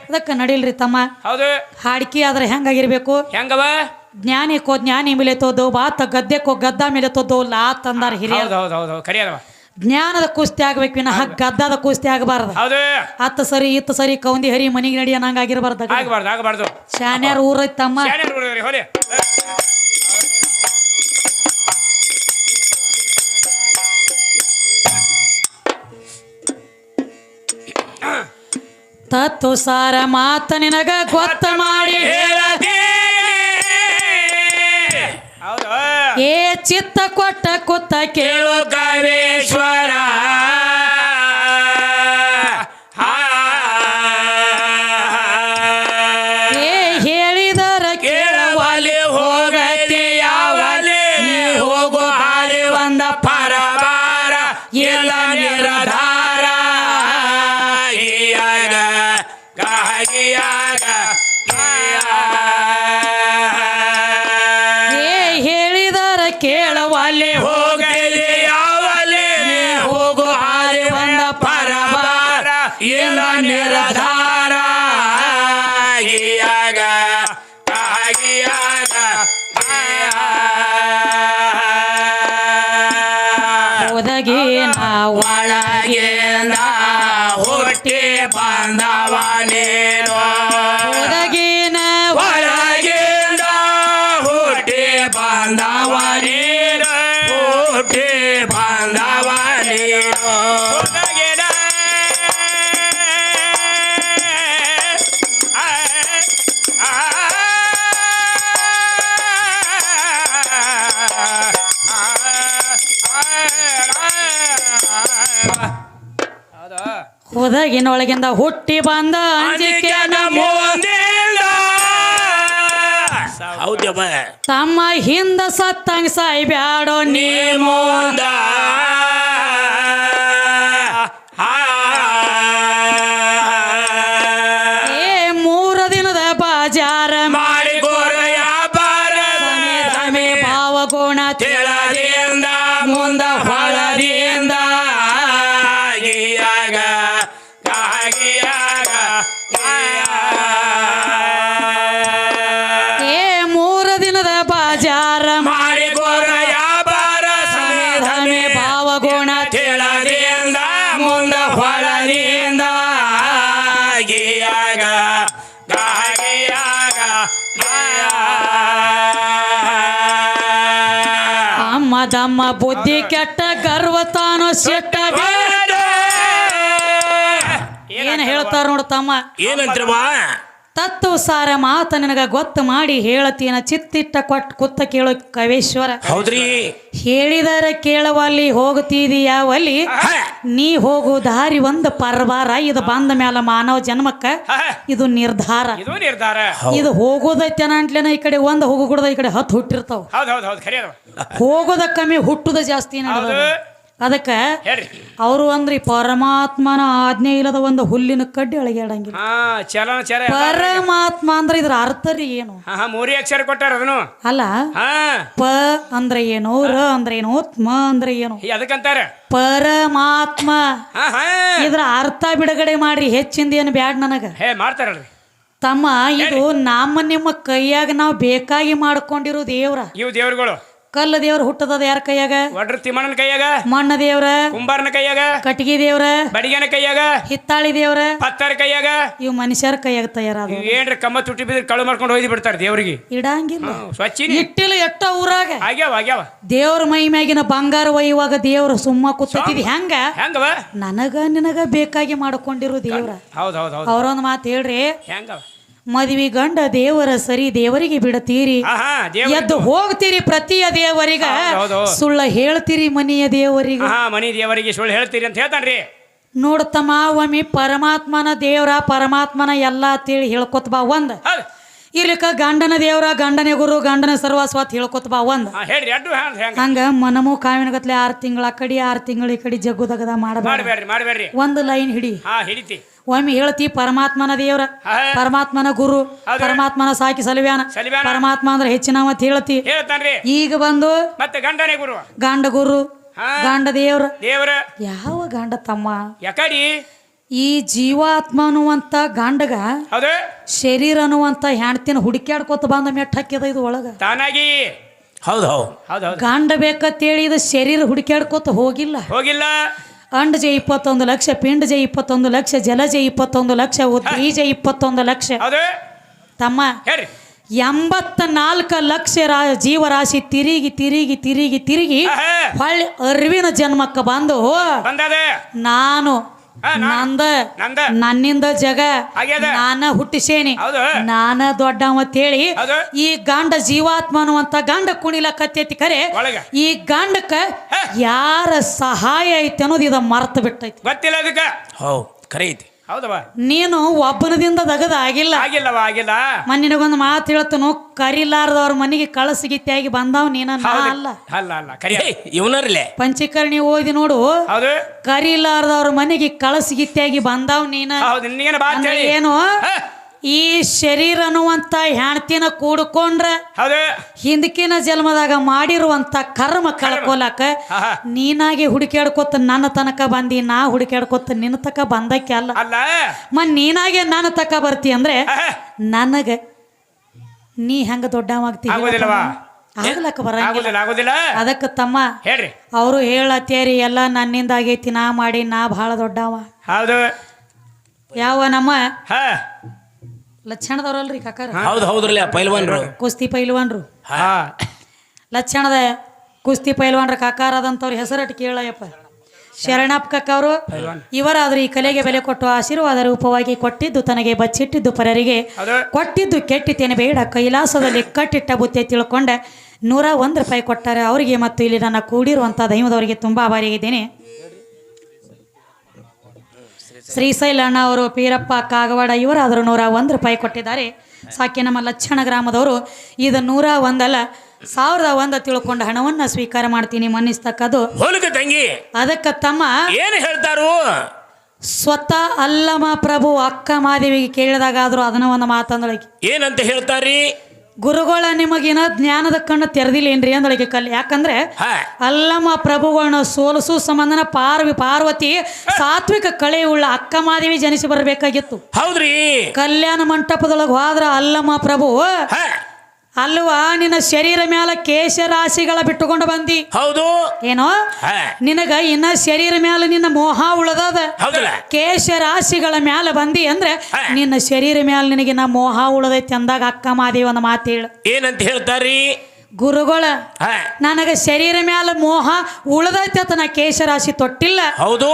ಅದಕ್ಕೆ ನಡಿಲ್ರಿ ತಮ್ಮ. ಹಾಡ್ಕಿ ಆದ್ರೆ ಹೆಂಗಾಗಿರ್ಬೇಕು? ಹೆಂಗವ? ಜ್ಞಾನಿಕೋ ಜ್ಞಾನಿ ಮಿಲೆತೋದು, ಬಾತ ಗದ್ದೆಕೋ ಗದ್ದ ಮಿಲೆತೋದು ಲಾತ್ ಅಂದಾರ ಹಿರಿಯರು. ಜ್ಞಾನದ ಕುಸ್ತಿ ಆಗ್ಬೇಕು ವಿನಃ ಗದ್ದದ ಕುಸ್ತಿ ಆಗಬಾರ್ದು. ಅತ್ತ ಸರಿ ಇತ್ತ ಸರಿ ಕೌಂದಿ ಹರಿ ಮನಿಗೆ ನಡಿ ಅನ್ನಂಗಾಗಿರ್ಬಾರ್ದು. ಶಾನ್ಯಾರ ಊರೈತ್ ತಮ್ಮ. ತತ್ತು ಸಾರ ಮಾತ ನಿನಗ ಗೊತ್ತ ಮಾಡಿ ಏ ಚಿತ್ತ ಕೊಟ್ಟ ಕುತ್ತ ಕೇಳು ಕಾವೇಶ್ವರ. ಏ ಹೇಳಿದರ ಕೇಳವಾಲೆ ಹೋಗತಿ ಯಾವಲೆ ನೀ ಹೋಗು ಹಾರಿ ಒಂದ ಪರವಾರ ಎಲ್ಲ ನಿರಧಾರ. ಹೇಳಿದರ ಕೇಳವಲ್ಲಿ ಹೋಗಲಿ ಯಾವಲೆ ಹೋಗು ಹಾರಿ ಒಂದ ಪರವಾರ ಎಲ್ಲ ನಿರಧಾರ. ಒದಗಿನ ಒಳಗಿಂದ ಹುಟ್ಟಿ ಬಂದವನೇನೋ, ಒದಗಿನ ಒಳಗಿಂದ ಹುಟ್ಟಿ ಬಂದವನೇನೋ, ಹುಟ್ಟಿ ಬಂದವನೇನೋ. ಒದಗಿನೊಳಗಿಂದ ಹುಟ್ಟಿ ಬಂದ ಅಂಜಿಕೆ ತಮ್ಮ ಹಿಂದ ಸತ್ತಂಗ ಸಾಯ್ಬ್ಯಾಡೋ ನೀ ಮುಂದ. ಏ 3 ದಿನದ ಬಾಜಾರ ಮಾಡಿ ಗೋರಯ ಬಾರ ಸಮೇ ಭಾವಗುಣ ತಿಳದಿಂದ ಮುಂದ ಹೊಳದಿಂದ. ಏ 3 ದಿನದ ಬಾಜಾರ ಮಾಡಿ ಗೋರಯ ಬಾರ ಸಮೇ ಭಾವಗುಣ ತಿಳದಿಂದ ಮುಂದ ಹೊಳದಿಂದ. ದಮ್ಮ ಬುದ್ಧಿ ಕೆಟ್ಟ ಗರ್ವ ತಾನು ಸಿಟ್ಟ ಏನ್ ಹೇಳ್ತಾರ ನೋಡು ತಮ್ಮ. ಏನಂತ್ರವಾ ತತ್ವ ಸಾರ ಮಾತ ನಿನಗ ಗೊತ್ತ ಮಾಡಿ ಹೇಳತೀನ ಚಿತ್ತಿಟ್ಟ ಕೊಟ್ಟ ಕುತ್ತ ಕೇಳೋ ಕವೇಶ್ವರ. ಹೌದ್ರಿ ಹೇಳಿದರೆ ಕೇಳವಲ್ಲಿ ಹೋಗುತ್ತಿದೀಯಾವಲ್ಲಿ ನೀ ಹೋಗು ದಾರಿ ಒಂದು ಪರ್ವಾರ. ಇದು ಬಂದ ಮ್ಯಾಲ ಮಾನವ ಜನ್ಮಕ್ಕ ಇದು ನಿರ್ಧಾರ. ಇದು ಹೋಗೋದೈತೆ ಅಂಟ್ಲೇನ ಈ ಕಡೆ ಒಂದು ಹೋಗು ಕೂಡ ಈ ಕಡೆ 10 ಹುಟ್ಟಿರ್ತಾವ. ಹೋಗೋದ ಕಮ್ಮಿ ಹುಟ್ಟುದ ಜಾಸ್ತಿ ನಡೆದ. ಅದಕ್ಕ ಅವರು ಅಂದ್ರಿ ಪರಮಾತ್ಮನ ಆಜ್ಞೆ ಇಲ್ಲದ ಒಂದು ಹುಲ್ಲಿನ ಕಡ್ಡಿ ಅಳಗ್ಯಾಡಂಗಿಲ್ಲ. ಪರಮಾತ್ಮ ಅಂದ್ರೆ ಇದ್ರ ಅರ್ಥ ರೀ ಏನು? 3 ಅಕ್ಷರ ಕೊಟ್ಟಾರ ಅದನ್ನು ಅಲ್ಲ. ಪ ಅಂದ್ರೆ ಏನು, ರ ಅಂದ್ರೆ ಏನು, ಮ ಅಂದ್ರೆ ಏನು, ಅದಕ್ಕಂತಾರ ಪರಮಾತ್ಮ. ಇದ್ರ ಅರ್ಥ ಬಿಡುಗಡೆ ಮಾಡ್ರಿ, ಹೆಚ್ಚಿಂದ ಏನು ಬ್ಯಾಡ್ ನನಗ ಮಾಡ್ತಾರಲ್ರಿ ತಮ್ಮ. ಇದು ನಮ್ಮ ನಿಮ್ಮ ಕೈಯಾಗ ನಾವು ಬೇಕಾಗಿ ಮಾಡ್ಕೊಂಡಿರೋ ದೇವ್ರ. ಇವು ದೇವ್ರುಗಳು ಕಲ್ಲು ದೇವ್ರ ಹುಟ್ಟದ ಯಾರ ಕೈಯಾಗ? ಒಡ್ರ ತಿಮ್ಮಣ್ಣನ ಕೈಯಾಗ. ಮಣ್ಣ ದೇವ್ರ ಕುಂಬಾರನ ಕೈಯಾಗ. ಕಟ್ಟಿಗೆ ದೇವ್ರ ಬಡಿಗೆನ ಕೈಯಾಗ. ಹಿತ್ತಾಳಿ ದೇವ್ರ ಪತ್ತರ ಕೈಯಾಗ. ಇವು ಮನುಷ್ಯರ ಕೈಯಾಗ ತಯಾರಾದ. ಏನ್ರಿ ಕಮ್ಮ ತುಟ್ಟಿ ಬಿದ್ರೆ ಕಳು ಮಾಡ್ಕೊಂಡು ಹೋಗಿ ಬಿಡ್ತಾರ ದೇವ್ರಿಗೆ. ಇಡಂಗಿಲ್ಲ. ಸ್ವಚ್ಛಿನಿ ಇಟ್ಟಿಲ್ಲ ಎಷ್ಟ ಊರಾಗ ಆಗ್ಯಾವ ದೇವ್ರ ಮೈ ಮ್ಯಾಗಿನ ಬಂಗಾರ ಒಯ್ಯುವಾಗ ದೇವ್ರ ಸುಮ್ಮ ಕೂತಿದ್ ಹೆಂಗವ ನನಗ ನಿನಗ ಬೇಕಾಗಿ ಮಾಡ್ಕೊಂಡಿರೋ ದೇವ್ರ. ಅವ್ರೊಂದ್ ಮಾತು ಹೇಳ್ರಿ, ಮದ್ವಿ ಗಂಡ ದೇವರ ಸರಿ ದೇವರಿಗೆ ಬಿಡತೀರಿ, ಎದ್ದು ಹೋಗ್ತೀರಿ ಪ್ರತಿಯ ದೇವರಿಗ, ಸುಳ್ಳ ಹೇಳ್ತೀರಿ ಮನೆಯ ದೇವರಿಗ. ಮನಿ ದೇವರಿಗೆ ಸುಳ್ಳು ಹೇಳ್ತೀರಿ ಅಂತ ಹೇಳ್ತಾನ್ರಿ. ನೋಡ್ತಮ್ಮ ಒಮ್ಮೆ ಪರಮಾತ್ಮನ ದೇವ್ರ ಪರಮಾತ್ಮನ ಎಲ್ಲಾ ಅಂತೇಳಿ ಹೇಳ್ಕೊತ ಬಾ ಒಂದ್. ಇರ್ಲಿಕ್ಕ ಗಂಡನ ದೇವ್ರ ಗಂಡನೇ ಗುರು ಗಂಡನ ಸರ್ವಸ್ವತ್ ಹೇಳ್ಕೊತ ಬಾ ಒಂದ್. ಹಂಗ ಮನಮು ಕಾವಿನ ಗತ್ಲೆ 6 ತಿಂಗಳ ಕಡಿ 6 ತಿಂಗಳ ಈ ಕಡೆ ಜಗ್ಗುದಗದ ಮಾಡಬೇಡ್ರಿ. ಒಂದು ಲೈನ್ ಹಿಡಿ. ಒಮ್ಮೆ ಹೇಳ್ತಿ ಪರಮಾತ್ಮನ ದೇವ್ರ ಪರಮಾತ್ಮನ ಗುರು ಪರಮಾತ್ಮನ ಸಾಕಿ ಸಲವ್ಯಾನ ಪರಮಾತ್ಮ ಅಂದ್ರೆ ಹೆಚ್ಚಿನ ಮತ್ ಹೇಳ್ತಿ. ಈಗ ಬಂದು ಮತ್ತೆ ಗಂಡನೇ ಗುರು ಗಂಡ ಗುರು ಗಂಡ ದೇವ್ರ. ಯಾವ ಗಂಡ ತಮ್ಮ? ಈ ಜೀವಾತ್ಮ ಅನ್ನುವಂತ ಗಂಡಗ ಶರೀರ ಅನ್ನುವಂತ ಹೆಣ್ತಿನ ಹುಡುಕ್ಯಾಡ್ಕೊತ ಬಂದ ಮೆಟ್ಟ ಹಾಕ್ಯದ ಇದು ಒಳಗ ತಾನಾಗಿ. ಗಂಡ ಬೇಕಂತೇಳಿ ಇದು ಶರೀರ ಹುಡುಕ್ಯಾಡ್ಕೊತ ಹೋಗಿಲ್ಲ. ಅಂಡಜ 21 ಲಕ್ಷ, ಪಿಂಡಜ 21 ಲಕ್ಷ, ಜಲಜ 21 ಲಕ್ಷ, ಉದ್ರೀಜ 21 ಲಕ್ಷ. ತಮ್ಮ 84 ಲಕ್ಷ ಜೀವರಾಶಿ ತಿರುಗಿ ತಿರುಗಿ ತಿರುಗಿ ತಿರುಗಿ ಹೊಳ್ಳಿ ಅರಿವಿನ ಜನ್ಮಕ್ಕೆ ಬಂದು ನಾನು ನನ್ನಿಂದ ಜಗ ನಾನ ಹುಟ್ಟಿಸೇನಿ ನಾನ ದೊಡ್ಡ ಅಂತೇಳಿ ಈ ಗಂಡ ಜೀವಾತ್ಮ ಅನ್ನುವಂತ ಗಂಡ ಕುಣಿಲಕತ್ತೈತಿ. ಖರೆ ಈ ಗಂಡಕ್ಕ ಯಾರ ಸಹಾಯ ಐತಿ ಅನ್ನೋದು ಇದ ಮರ್ತ ಬಿಟ್ಟೈತಿ. ಗೊತ್ತಿಲ್ಲ ಅದಕ್ಕೆ. ಖರೀತಿ ನೀನು ಒಬ್ಬನದಿಂದ ದಗದ ಆಗಿಲ್ಲ. ಮನ್ನಿನಗೊಂದು ಮಾತು ಹೇಳ್ತನು, ಕರಿಲಾರ್ದವ್ರ ಮನೆಗೆ ಕಳಸಿಗಿತ್ತಿಯಾಗಿ ಬಂದಾವ್ ನೀನ ಅಲ್ಲ. ಪಂಚೀಕರಣಿ ಓದಿ ನೋಡು, ಕರಿಲಾರ್ದವ್ರ ಮನೆಗೆ ಕಳಸಿಗಿತ್ತಿಯಾಗಿ ಬಂದಾವ್ ನೀನ. ಏನು ಈ ಶರೀರ ಅನ್ನುವಂತ ಹೆಣ್ತಿನ ಕೂಡ್ಕೊಂಡ್ರ ಹಿಂದಕಿನ ಜನ್ಮದಾಗ ಮಾಡಿರುವಂತ ಕರ್ಮ ಕಳ್ಕೊಲಕ ನೀನಾಗಿ ಹುಡುಕ್ಯಾಡ್ಕೊತ ನನ್ನ ತನಕ ಬಂದಿ, ನಾ ಹುಡುಕ್ಯಾಡ್ಕೊತ ನಿನ್ನ ತಕ ಬಂದಕ್ಕೆ ಅಲ್ಲ. ನೀನಾಗೆ ನನ್ನ ತಕ ಬರ್ತಿ ಅಂದ್ರೆ ನನಗ ನೀ ಹೆಂಗ ದೊಡ್ಡವಾಗ್ತಿ ಆಗ್ಲಕ್ಕ ಬರಂಗಿಲ್ಲ. ಅದಕ್ಕ ತಮ್ಮ ಅವರು ಹೇಳತ್ತೇರಿ ಎಲ್ಲ ನನ್ನಿಂದ ಆಗೈತಿ, ನಾ ಮಾಡಿ ನಾ ಬಹಳ ದೊಡ್ಡವ. ಯಾವ ನಮ್ಮ ಲಕ್ಷಣದವ್ರಲ್ರಿ ಕಾಕಾರ? ಕುಸ್ತಿ ಪೈಲ್ವಾನ್ರು. ಲಕ್ಷಣದ ಕುಸ್ತಿ ಪೈಲ್ವಾನ್ರ ಕಾಕಾರದಂತವ್ರ ಹೆಸರಟ್ಟು ಕೇಳಯ್ಯಪ್ಪ. ಶರಣಪ್ಪ ಕಕ್ಕವರು ಇವರಾದ್ರೂ ಈ ಕಲೆಗೆ ಬೆಲೆ ಕೊಟ್ಟು ಆಶೀರ್ವಾದ ರೂಪವಾಗಿ ಕೊಟ್ಟಿದ್ದು ತನಗೆ ಬಚ್ಚಿಟ್ಟಿದ್ದು ಪರರಿಗೆ ಕೊಟ್ಟಿದ್ದು ಕೆಟ್ಟಿತೇನೆ ಬೇಡ ಕೈಲಾಸದಲ್ಲಿ ಕಟ್ಟಿಟ್ಟ ಬುತ್ತಿ ತಿಳ್ಕೊಂಡ 101 ರೂಪಾಯಿ ಕೊಟ್ಟಾರೆ ಅವರಿಗೆ ಮತ್ತು ಇಲ್ಲಿ ನನ್ನ ಕೂಡಿರುವಂಥ ದೈವದವರಿಗೆ ತುಂಬ ಆಭಾರಿಯಾಗಿದ್ದೇನೆ. ಶ್ರೀಶೈಲ ಅಣ್ಣ ಅವರು, ಪೀರಪ್ಪ ಕಾಗವಾಡ ಇವರಾದರೂ 101 ರೂಪಾಯಿ ಕೊಟ್ಟಿದ್ದಾರೆ. ಸಾಕೆ ನಮ್ಮ ಲಕ್ಷಣ ಗ್ರಾಮದವರು ಇದು 101 ಅಲ್ಲ 1001 ತಿಳ್ಕೊಂಡು ಹಣವನ್ನ ಸ್ವೀಕಾರ ಮಾಡ್ತೀನಿ ಮನ್ನಿಸ್ತಕ್ಕದು. ಅದಕ್ಕೆ ತಮ್ಮ ಏನು ಹೇಳ್ತಾರು? ಸ್ವತಃ ಅಲ್ಲಮ ಪ್ರಭು ಅಕ್ಕ ಮಾದೇವಿಗೆ ಕೇಳಿದಾಗ ಆದ್ರೂ ಅದನ್ನ ಒಂದು ಮಾತಂದಳಕ್ಕೆ ಏನಂತ ಹೇಳ್ತಾರಿ? ಗುರುಗಳ ನಿಮಗಿನ ಜ್ಞಾನದ ಕಣ್ಣು ತೆರೆದಿಲ್ಲೇನ್ರಿ ಅಂದಳಿಕೆ ಕಲ್. ಯಾಕಂದ್ರೆ ಅಲ್ಲಮ ಪ್ರಭುಗಳನ್ನ ಸೋಲಿಸು ಸಂಬಂಧನ ಪಾರ್ವತಿ ಸಾತ್ವಿಕ ಕಳೆಯುಳ್ಳ ಅಕ್ಕ ಮಾದೇವಿ ಜನಿಸಿ ಬರಬೇಕಾಗಿತ್ತು. ಹೌದ್ರಿ. ಕಲ್ಯಾಣ ಮಂಟಪದೊಳಗೆ ಹೋದ್ರ ಅಲ್ಲಮ ಪ್ರಭು ಅಲ್ವಾ ನಿನ್ನ ಶರೀರ ಮ್ಯಾಲ ಕೇಶ ರಾಶಿಗಳ ಬಿಟ್ಟುಕೊಂಡು ಬಂದಿ. ಹೌದು. ಏನೋ ನಿನಗ ಇನ್ನ ಶರೀರ ಮ್ಯಾಲ ನಿನ್ನ ಮೋಹ ಉಳದದ, ಕೇಶ ರಾಶಿಗಳ ಮ್ಯಾಲ ಬಂದಿ ಅಂದ್ರೆ ನಿನ್ನ ಶರೀರ ಮ್ಯಾಲ ನಿನಗೆ ನಾ ಮೋಹ ಉಳದೈತಿ ಅಂದಾಗ ಅಕ್ಕ ಮಾದೇವಿ ಒಂದು ಮಾತು ಹೇಳ. ಏನಂತ ಹೇಳ್ತಾರಿ? ಗುರುಗಳ ಹಾ ನನಗ ಶರೀರ ಮ್ಯಾಲ ಮೋಹ ಉಳದೈತೆ ಅಂತ ನಾ ಕೇಶರಾಶಿ ತೊಟ್ಟಿಲ್ಲ. ಹೌದು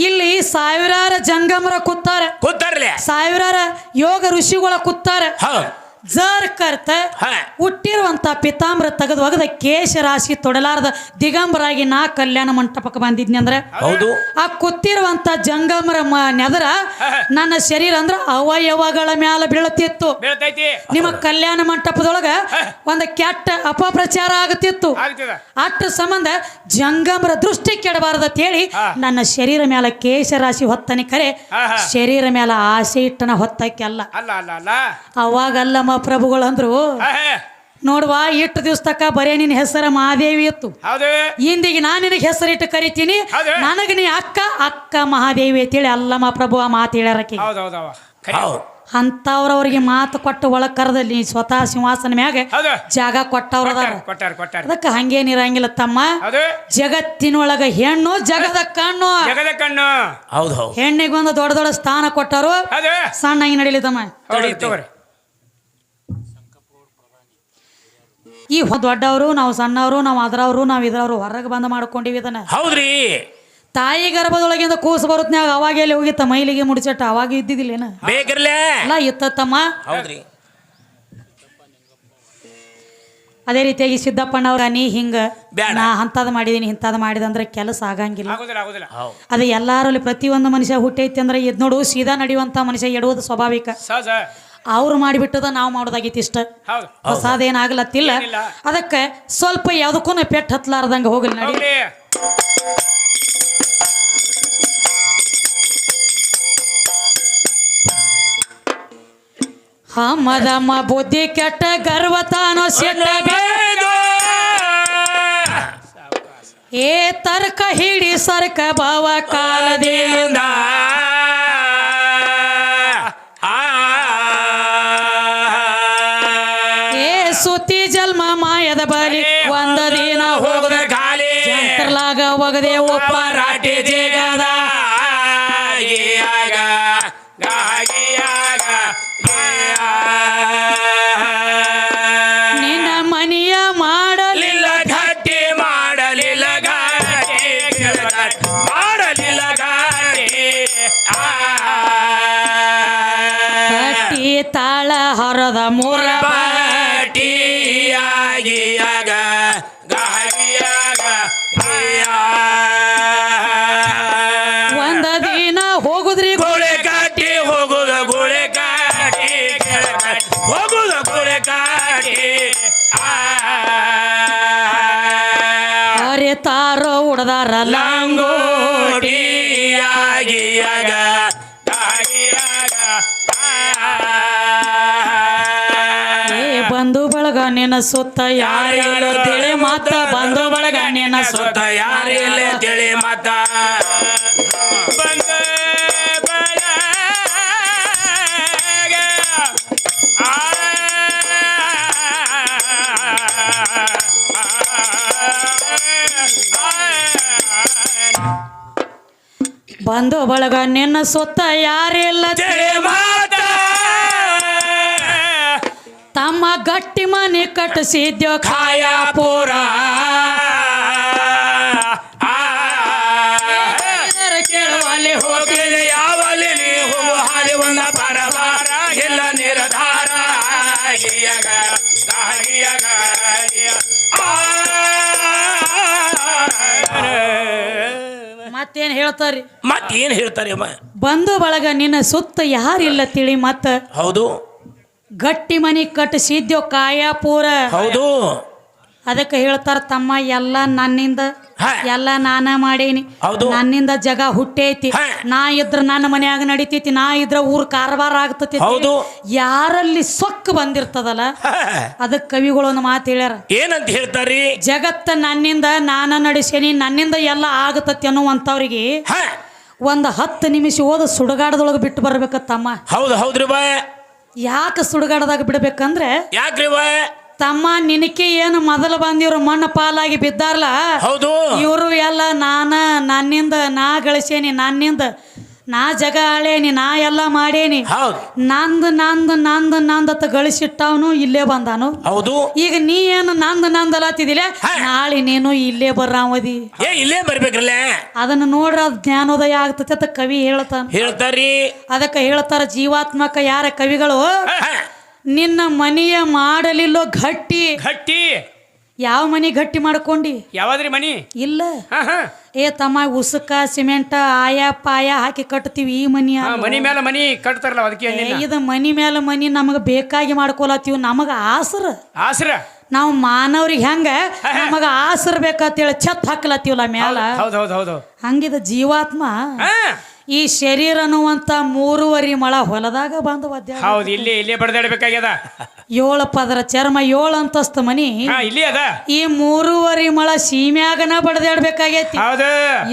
ಇಲ್ಲಿ ಸಾವಿರಾರು ಜಂಗಮರ ಕೂತಾರ್ಲೆ ಸಾವಿರಾರು ಯೋಗ ಋಷಿಗಳ ಕೂತಾರ. ಹೌದು ಜರ್ ಕರ್ತ ಹಾ ಹುಟ್ಟಿರುವಂತ ಪಿತಾಂಬ್ರ ತೆಗೆದು ಒಗದ ಕೇಶರಾಶಿ ತೊಡಲಾರದ ದಿಗಂಬರಾಗಿ ನಾ ಕಲ್ಯಾಣ ಮಂಟಪಕ್ಕೆ ಬಂದಿದ್ನಿ ಅಂದ್ರೆ ಹೌದು ಆ ಕೂತಿರುವಂತ ಜಂಗಮರ ನೆದರ ನನ್ನ ಶರೀರ ಅಂದ್ರ ಅವಯವಗಳ ಮ್ಯಾಲ ಬೀಳತಿತ್ತು. ಬೀಳ್ತೈತಿ ನಿಮ್ಮ ಕಲ್ಯಾಣ ಮಂಟಪದೊಳಗ ಒಂದು ಕೆಟ್ಟ ಅಪಪ್ರಚಾರ ಆಗತಿತ್ತು. ಆಗ್ತದ ಅಷ್ಟ ಸಂಬಂಧ ಜಂಗಮರ ದೃಷ್ಟಿ ಕೆಡಬಾರದತ್ ಹೇಳಿ ನನ್ನ ಶರೀರ ಮ್ಯಾಲ ಕೇಶರಾಶಿ ಹೊತ್ತನಿ ಖರೆ ಶರೀರ ಮ್ಯಾಲ ಆಸೆ ಇಟ್ಟನ ಹೊತ್ತಕ್ಕೆಲ್ಲ. ಅಲ್ಲ ಅಲ್ಲ ಅಲ್ಲ ಅವಾಗಲ್ಲಮ್ಮ ಪ್ರಭುಗಳು ಅಂದ್ರು ಹಾ, ಹಾ. ನೋಡುವ ಇಟ್ಟು ದಿವಸ ತಕ್ಕ ಬರೇ ನಿನ್ನ ಹೆಸರ ಮಹಾದೇವಿ ಇತ್ತು. ಹೌದು ಇಂದಿಗೆ ನಾನು ನಿನಗೆ ಹೆಸರಿಟ್ಟು ಕರಿತೀನಿ. ಹೌದು. ನನಗೆ ನೀ ಅಕ್ಕ ಅಕ್ಕ ಮಹಾದೇವಿ ಅಂತೇಳಿ ಅಲ್ಲಮ್ಮ ಪ್ರಭು ಆ ಮಾತು ಹೇಳ್ಯಾರಕಿ. ಹೌದು ಹೌದವ ಹೌದು ಅಂತವ್ರವ್ರಿಗೆ ಮಾತು ಕೊಟ್ಟು ಒಳಗ್ ಕರೆದಲ್ಲಿ ಸ್ವತಃ ಸಿಂಹಾಸನ ಮ್ಯಾಗ ಹೌದು ಜಾಗ ಕೊಟ್ಟವ್ರ ಅದಾರ. ಕೊಟ್ಟಾರ ಕೊಟ್ಟಾರ ಅದಕ್ಕೆ ಹಂಗೇನಿರಂಗಿಲ್ಲ ತಮ್ಮ. ಹೌದು ಜಗತ್ತಿನೊಳಗ ಹೆಣ್ಣು ಜಗದ ಕಣ್ಣು. ಜಗದ ಕಣ್ಣು ಹೌದು ಹೌದು ಹೆಣ್ಣಿಗೊಂದು ದೊಡ್ಡ ದೊಡ್ಡ ಸ್ಥಾನ ಕೊಟ್ಟರು. ಹೌದು ಸಣ್ಣಾಗಿ ನಡೀಲಿ ತಮ್ಮ. ಹೌದು ತಗೋರಿ ಈ ದೊಡ್ಡವರು ನಾವು ಸಣ್ಣವರು ನಾವು ಅದ್ರವ್ರು ನಾವು ಇದ್ರವ್ರು ಹೊರಗೆ ಬಂದ್ ಮಾಡ್ಕೊಂಡಿವಿ ಇದನ್ನ. ಹೌದ್ರಿ ತಾಯಿ ಗರ್ಭದೊಳಗಿಂದ ಕೂಸು ಬರುತ್ನ್ಯಾಗ ಅವಾಗ ಎಲ್ಲಿ ಹೋಗಿತ್ತ ಮೈಲಿಗೆ ಮುಡಿಚಟ್ಟ ಅವಾಗ ಇದ್ದಿದ್ದಿಲ್ಲ ಏನ ಬೇಕಿರ್ಲೆ ಅಲ್ಲ ಇತ್ತಮ್ಮ. ಹೌದ್ರಿ ಅದೇ ರೀತಿಯಾಗಿ ಸಿದ್ದಪ್ಪಣ್ಣವ್ರ ನೀ ಹಿಂಗ ಬ್ಯಾಡ. ನಾ ಅಂತದ್ ಮಾಡಿದೀನಿ ಇಂಥದ್ ಮಾಡಿದಂದ್ರೆ ಕೆಲಸ ಆಗಂಗಿಲ್ಲ. ಆಗುದಿಲ್ಲ ಆಗುದಿಲ್ಲ ಅದು ಎಲ್ಲಾರಲ್ಲಿ ಪ್ರತಿಯೊಂದು ಮನುಷ್ಯ ಹುಟ್ಟೈತಿ ಅಂದ್ರೆ ಇದ್ ನೋಡು ಸೀದಾ ನಡೆಯುವಂತ ಮನುಷ್ಯ ಎಡುವುದು ಸ್ವಾಭಾವಿಕ. ಸಹಜ ಅವ್ರು ಮಾಡಿಬಿಟ್ಟದ ನಾವು ಮಾಡೋದಾಗಿತ್ತು ಇಷ್ಟ. ಹೌದು ಹೊಸಾದ ಏನಾಗ್ಲತ್ತಿಲ್ಲ. ಏನಿಲ್ಲ. ಅದಕ್ಕೆ ಸ್ವಲ್ಪ ಯಾವ್ದಕ್ಕೂ ಪೆಟ್ಟು ಹತ್ಲಾರ್ದಂಗ ಹೋಗ್ಲಿ ನಡಿ. ಹೋಗ್ಲಿ ಮದಮ್ಮ ಬುದ್ಧಿ ಕೆಟ್ಟ ಗರ್ವತಾನೋ ಸಿಟ್ಟ ಏ ತರ್ಕ ಹಿಡಿ ಸರ್ಕ ಭಾವ ಕಾಲದಿಂದ ಏ ಸುತ್ತಿ ಜನ್ಮ ಮಾಯದ ಬಲಿ ಒಂದ ದಿನ ಹೋಗದ ಖಾಲಿ ಜಂತರ್ಲಾಗ ಒಗದೆ ಒಪ್ಪ ರಾಟಿ ಜಗದ ನಿನ್ನ ಮನಿಯ ಮಾಡಲಿಲ್ಲ ಗಟ್ಟಿ ಮಾಡಲಿಲ್ಲ ಮಾಡಲಿಲ್ಲ ಗಟ್ಟಿ ತಾಳ ಹೊರದ ಮೂರ ಬಾಟಿಯಾಗಿಯಾಗ ಒಂದ ದಿನ ಹೋಗುದ್ರಿ ಗೋಳೆ ಕಾಟಿ ಹೋಗುದ ಗೋಳೆ ಕಾಟಿ ಹೋಗುದ ಗೋಳೆ ಕಾಟಿ ಅರಿತಾರೋ ಉಡದಾರ ಲಂಗೋಟಿಯಾಗಿಯಾಗ ಏ ಬಂಧು ಬಳಗ ನಿನ್ನ ಸುತ್ತ ಯಾರಿಲ್ಲ ತಿಳಿ ಮಾತ ಬಂಧು ಬಳಗ ನಿನ್ನ ಸುತ್ತ ಯಾರಿಲ್ಲ ತಿಳಿ ಮತ ಬಂಧು ಬಳಗ ನಿನ್ನ ಸುತ್ತ ಯಾರಿಲ್ಲ ತಿಳಿ ಮತ ತಮ್ಮ ಗಟ್ಟಿ ಮನೆ ಕಟ್ಟಿಸಿದ್ಯೋ ಕಾಯಾಪುರ ಕೇಳುವಲ್ಲಿ ಹೋಗಿಲ್ಲ ಯಾವಲ್ಲಿ ನೀವು ಹಾಲಿ ಒಂದ ಪರವಾರ ಇಲ್ಲ ನಿರ್ಧಾರ ಮತ್ತೇನ್ ಹೇಳ್ತಾರಿ ಮತ್ತೇನ್ ಹೇಳ್ತಾರೆ ಅಮ್ಮ ಬಂಧು ಬಳಗ ನಿನ್ನ ಸುತ್ತ ಯಾರಿಲ್ಲ ತಿಳಿ ಮತ್ತ ಹೌದು ಗಟ್ಟಿ ಮನಿ ಕಟ್ಟಿಸಿದ್ಯೋ ಕಾಯಾಪುರ ಹೌದು ಅದಕ್ಕೆ ಹೇಳ್ತಾರ ತಮ್ಮ ಎಲ್ಲ ನನ್ನಿಂದ ಹಾ. ಎಲ್ಲ ನಾನ ಮಾಡೇನಿ ಹೌದು. ನನ್ನಿಂದ ಜಗ ಹುಟ್ಟೈತಿ ಹಾ. ನಾ ಇದ್ರ ನನ್ನ ಮನ್ಯಾಗ ನಡಿತೈತಿ ನಾ ಇದ್ರ ಊರ್ ಕಾರವಾರ ಆಗ್ತತಿ ಹೌದು. ಯಾರಲ್ಲಿ ಸೊಕ್ಕ ಬಂದಿರ್ತದಲ್ಲ ಅದಕ್ಕೆ ಕವಿಗಳು ಒಂದು ಮಾತು ಹೇಳ್ಯಾರ ಏನಂತ ಹೇಳ್ತಾರಿ ಜಗತ್ತ ನನ್ನಿಂದ ನಾನ ನಡೆಸೇನಿ ನನ್ನಿಂದ ಎಲ್ಲ ಆಗತತಿ ಅನ್ನುವಂಥವ್ರಿಗೆ ಹ ಒಂದು 10 ನಿಮಿಷ ಹೋದ ಸುಡುಗಾಡದೊಳಗೆ ಬಿಟ್ಟು ಬರ್ಬೇಕತ್ತಮ್ಮ. ಹೌದು ಹೌದ್ರಿ ಬಾ ಯಾಕೆ ಸುಡುಗಾಡದಾಗ ಬಿಡ್ಬೇಕಂದ್ರೆ ಯಾಕ್ರಿ ಬಾ ತಮ್ಮ ನಿನಕೆ ಏನು ಮೊದಲು ಬಂದಿವ್ರು ಮಣ್ಣು ಪಾಲಾಗಿ ಬಿದ್ದಾರಲ್ಲ ಹೌದು ಇವರು ಎಲ್ಲ ನನ್ನಿಂದ ನಾ ಗಳಿಸೇನಿ ನನ್ನಿಂದ ನಾ ಜಗ ಆಳೇನಿ, ನಾ ಎಲ್ಲ ಮಾಡೇನಿ, ಹೌದು ನಂದ್ ಗಳಿಸಿಟ್ಟವನು ಇಲ್ಲೇ ಬಂದಾನು. ಹೌದು. ಈಗ ನೀ ಏನು ನಂದಲತ್ತಿದಿಲ್ಲ, ನಾಳೆ ನೀನು ಇಲ್ಲೇ ಬರ್ರಾಮದಿ. ಇಲ್ಲೇ ಬರ್ಬೇಕ್ರಲ್ಲ. ಅದನ್ನ ನೋಡ್ರ ಅದ್ ಜ್ಞಾನೋದಯ ಆಗ್ತತೆ ಅಂತ ಕವಿ ಹೇಳ್ತಾರಿ. ಅದಕ್ಕೆ ಹೇಳ್ತಾರ ಜೀವಾತ್ಮಕ ಯಾರ ಕವಿಗಳು, ನಿನ್ನ ಮನೆಯ ಮಾಡಲಿಲ್ಲೋ ಗಟ್ಟಿ. ಯಾವ ಮನಿ ಗಟ್ಟಿ ಮಾಡ್ಕೊಂಡಿ? ಯಾವಾದ್ರಿ ಮನಿ? ಇಲ್ಲ ತಮ್ಮ ಉಸುಕ ಸಿಮೆಂಟ್ ಆಯಾ ಪಾಯ ಹಾಕಿ ಕಟ್ತೀವಿ. ಈ ಮನಿ ಮನಿ ಮೇಲೆ ಮನಿ ಕಟ್ತಾರಲ್ಲ ಅದಕ್ಕೆ ಇದು ಮನಿ ಮೇಲೆ ಮನಿ ನಮಗ ಬೇಕಾಗಿ ಮಾಡ್ಕೊಳತ್ತೀವಿ. ನಮಗ ಆಸರ ನಾವು ಮಾನವ್ರಿಗೆ ಹೆಂಗ ನಮಗ ಆಸರ ಬೇಕಂತೇಳಿ ಛತ್ ಹಾಕ್ಲತ್ತೀವಲ್ಲ ಮ್ಯಾಲ. ಹಂಗಿದ ಜೀವಾತ್ಮ ಈ ಶರೀರ ಅನ್ನುವಂತ 3.5 ಮೊಳ ಹೊಲದಾಗ ಬಂದು ಹೌದು ಇಲ್ಲೇ ಬಡದಾಡಬೇಕಾಗ್ಯದ. 7 ಪದರ ಚರ್ಮ 7 ಅಂತಸ್ತ ಮನಿ ಇಲ್ಲಿ ಅದ. ಈ 3.5 ಮೊಳ ಸೀಮ್ಯಾಗನ ಬಡದಾಡ್ಬೇಕಾಗೈತಿ.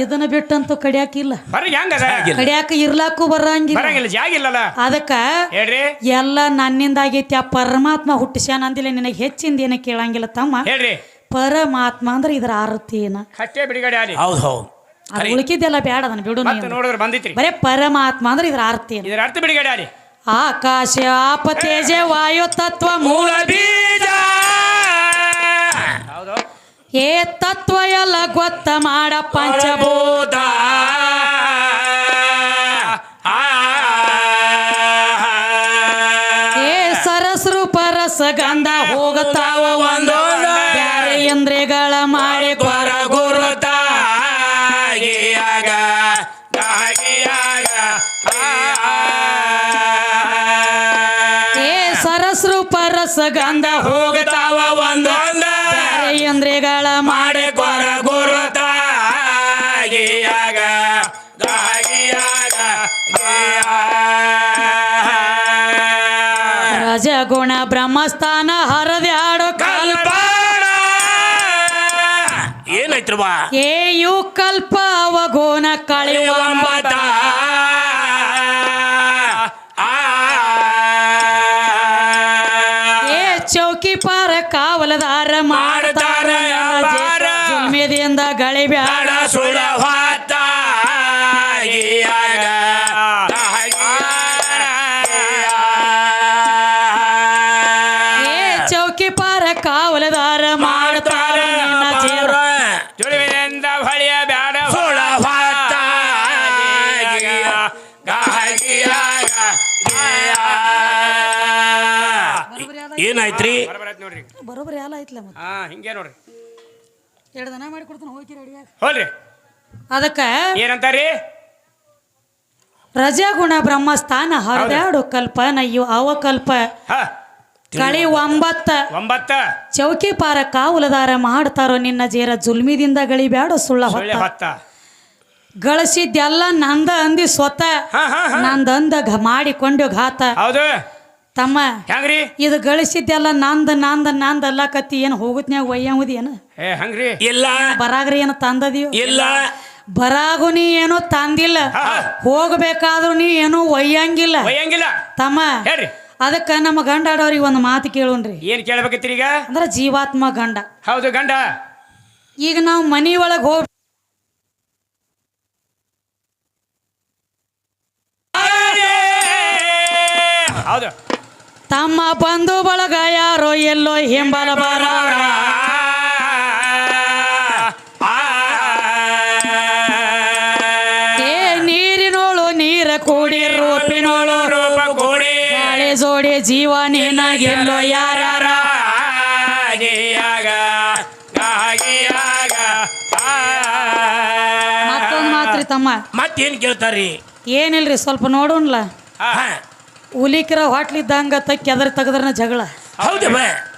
ಇದನ್ನ ಬಿಟ್ಟಂತೂ ಕಡಿಯಾಕಿಲ್ಲ, ಕಡಿಯಾಕ ಇರ್ಲಾಕು ಬರಂಗಿಲ್ಲ. ಅದಕ್ಕ ಎಲ್ಲ ನನ್ನಿಂದ ಆಗೈತಿ. ಆ ಪರಮಾತ್ಮ ಹುಟ್ಟಿಸ್ಯಾನ ಅಂದಿಲ್ಲ, ನಿನಗೆ ಹೆಚ್ಚಿಂದ ಏನ ಕೇಳಂಗಿಲ್ಲ ತಮ್ಮ. ಪರಮಾತ್ಮ ಅಂದ್ರೆ ಇದ್ರ ಆರತಿ ಏನ ಅದು ಉಳಿಕಿದ್ದೆಲ್ಲ ಬೇಡ, ಅದನ್ನ ಬಿಡು. ನೋಡಿದ್ರೆ ಬಂದಿತ್ರಿ ಬರೇ ಪರಮಾತ್ಮ ಅಂದ್ರೆ ಇದ್ರ ಆರತಿ ಇದರ ಅರ್ಥ ಬಿಡಿಗಡೆ. ಆಕಾಶ ಆಪ ತೇಜ ವಾಯು ತತ್ವ ಮೂಲ ಬೀಜ ಏ ತತ್ವ ಎಲ್ಲ ಗೊತ್ತ ಮಾಡ ಪಂಚಭೂತ. ಏ ಸರಸ್ರು ಪರಸ ಗಂಧ ಹೋಗತಾವ ಒಂದು ಬ್ಯಾರೆ ಇಂದ್ರಿಯಗಳ ಮಾಡಿ ಕೊರ ಗುರುತ. ಸರಸ್ರು ಪರಸ ಗಂಧ ಹೋಗತಾವ ಒಂದು ಇಂದ್ರಿಯಗಳ ಮಾಡಿ ಕೊರ ಗುರುತ. ರಜಗುಣ ಬ್ರಹ್ಮಸ್ಥಾನ ಹರದ್ಯಾಡೋ ಕಲ್ಪಾಣ. ಏನಾಯ್ತು ಬಾ ಏ ಯು ಕಲ್ಪ ಅವಗೋನ ಕಳೆಯುವ ಚೌಕಿ ಪಾರ ಕಾವಲದಾರ ಮಾಡ್ತಾರ ಜುಲ್ಮೇದಿಯಿಂದ ಗಳಿ ಬ್ಯಾಡ ಸುಳ ಹೊತ್ತ. ಏ ಚೌಕಿ ಪಾರ ಕಾವಲದಾರ ಮಾಡ್ತಾರ ಜುಲ್ಮೇದಿಂದ ಹೊಳೆಯ ಬ್ಯಾಡ ಸುಳ ಹೊತ್ತ. ಏನಾಯ್ತ್ರಿ? ಬರೋಬ್ಬರಿ ಎಲ್ಲ ಐತ್ಲ. ಹಿಂಗೆ ನೋಡ್ರಿ, 2 ದಿನ ಮಾಡಿ ಕೊಡ್ತಾನೆ ಹೋಗಿ ರೆಡಿಯಾಗಿ ಹೋಲ್ರಿ. ಅದಕ್ಕ ಏನಂತಾರಿ? ರಜಗುಣ ಬ್ರಹ್ಮಸ್ಥಾನ ಹರದ್ಯಾಡು ಕಲ್ಪ ನಯ್ಯು ಅವಕಲ್ಪ ಕಳಿ 9 ಚೌಕಿ ಪಾರ ಕಾವಲದಾರ ಮಾಡ್ತಾರೋ ನಿನ್ನ ಜೇರ ಜುಲ್ಮಿದಿಂದ ಗಳಿ ಬ್ಯಾಡೋ ಸುಳ್ಳ ಹೊತ್ತ. ಗಳಿಸಿದ್ದೆಲ್ಲ ನಂದ ಅಂದಿ ಸ್ವತ ನಂದಂದ ಮಾಡಿಕೊಂಡು ಘಾತ. ತಮ್ಮ ಇದು ಗಳಿಸಿದ್ದೆಲ್ಲ ನಂದ ಅಲ್ಲಕತ್ತಿ. ಏನು ಹೋಗುತ್ನ್ಯಾಗ ಒಯ್ಯವುದಿ ಏನು ಇಲ್ಲ, ಬರಾಗ್ರಿ ಏನು ತಂದದೀವ ಇಲ್ಲ, ಬರಾಗು ನೀ ಏನೋ ತಂದಿಲ್ಲ, ಹೋಗ್ಬೇಕಾದ್ರೂ ನೀ ಏನೋ ಒಯ್ಯಂಗಿಲ್ಲ ತಮ್ಮ. ಅದಕ್ಕ ನಮ್ಮ ಗಂಡಾಡವ್ರಿಗೆ ಒಂದು ಮಾತು ಕೇಳೋಣ್ರಿ. ಏನ್ ಕೇಳ್ಬೇಕತ್ತೀರಿ ಈಗ? ಅಂದ್ರೆ ಜೀವಾತ್ಮ ಗಂಡ. ಹೌದು ಗಂಡ. ಈಗ ನಾವು ಮನಿ ಒಳಗೆ ಹೋಗಿ ಹೌದು ತಮ್ಮ ಬಂಧು ಬಳಗ ಯಾರೋ ಎಲ್ಲೋ ಹಿಂಬಲ ಬರ ನೀರಿನೋಳು ನೀರ ಕೂಡಿ ರೂಪಿನೋಳು ರೂಪ ಕೂಡಿ ಗಾಳಿ ಜೋಡಿ ಜೀವ ನಿನಗೆಲ್ಲೋ ಯಾರ ಮತ್ತೊಂದು ಮಾತ್ರಿ ತಮ್ಮ. ಮತ್ತೇನ್ ಕೇಳ್ತಾರಿ? ಏನಿಲ್ರಿ ಸ್ವಲ್ಪ ನೋಡೋಣ್ಲ. ಹುಲಿಕರ ಹೋಟ್ಲಿದ್ದಂಗ ಕೆದರ್ ತೆಗದ್ರನ ಜಗಳ.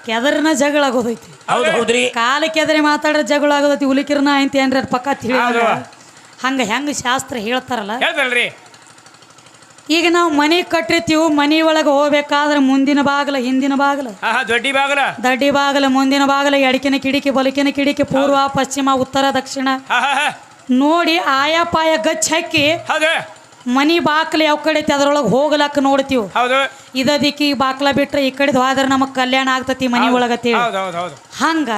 ಕೆದರ್ನ ಜಗಳ ಆಗೋದೈತಿ. ಕಾಲ ಕೆದರಿ ಮಾತಾಡ್ರ ಜಗಳ ಆಗೋದೈತಿ. ಹುಲಿಕಿರನ ಐತಿ ಏನ್ರ ಪಕ್ಕ ತಿಳಿ ಹೆಂಗ ಶಾಸ್ತ್ರ ಹೇಳ್ತಾರಲ್ಲ. ಈಗ ನಾವು ಮನೆ ಕಟ್ಟಿರ್ತೀವಿ. ಮನಿ ಒಳಗೆ ಹೋಗ್ಬೇಕಾದ್ರೆ ಮುಂದಿನ ಬಾಗಲ, ಹಿಂದಿನ ಬಾಗಲ, ದಡ್ಡಿ ಬಾಗಲ, ಮುಂದಿನ ಬಾಗಲ, ಎಡಕಿನ ಕಿಡಿಕಿ, ಬಲಕಿನ ಕಿಡಿಕಿ, ಪೂರ್ವ ಪಶ್ಚಿಮ ಉತ್ತರ ದಕ್ಷಿಣ ನೋಡಿ ಆಯಾ ಪಾಯ ಗಚ್ಚ ಹಾಕಿ ಮನಿ ಬಾಕ್ಲ ಯಾವ ಕಡೆ ಐತಿ ಅದ್ರೊಳಗೆ ಹೋಗ್ಲಕ್ಕ ನೋಡ್ತೀವಿ. ಇದ ದಿಕ್ಕಿ ಬಾಕ್ಲ ಬಿಟ್ರೆ ಈ ಕಡೆ ಹೋದ್ರೆ ನಮಗ್ ಕಲ್ಯಾಣ ಆಗ್ತತಿ ಮನಿ ಒಳಗತಿ. ಹಂಗ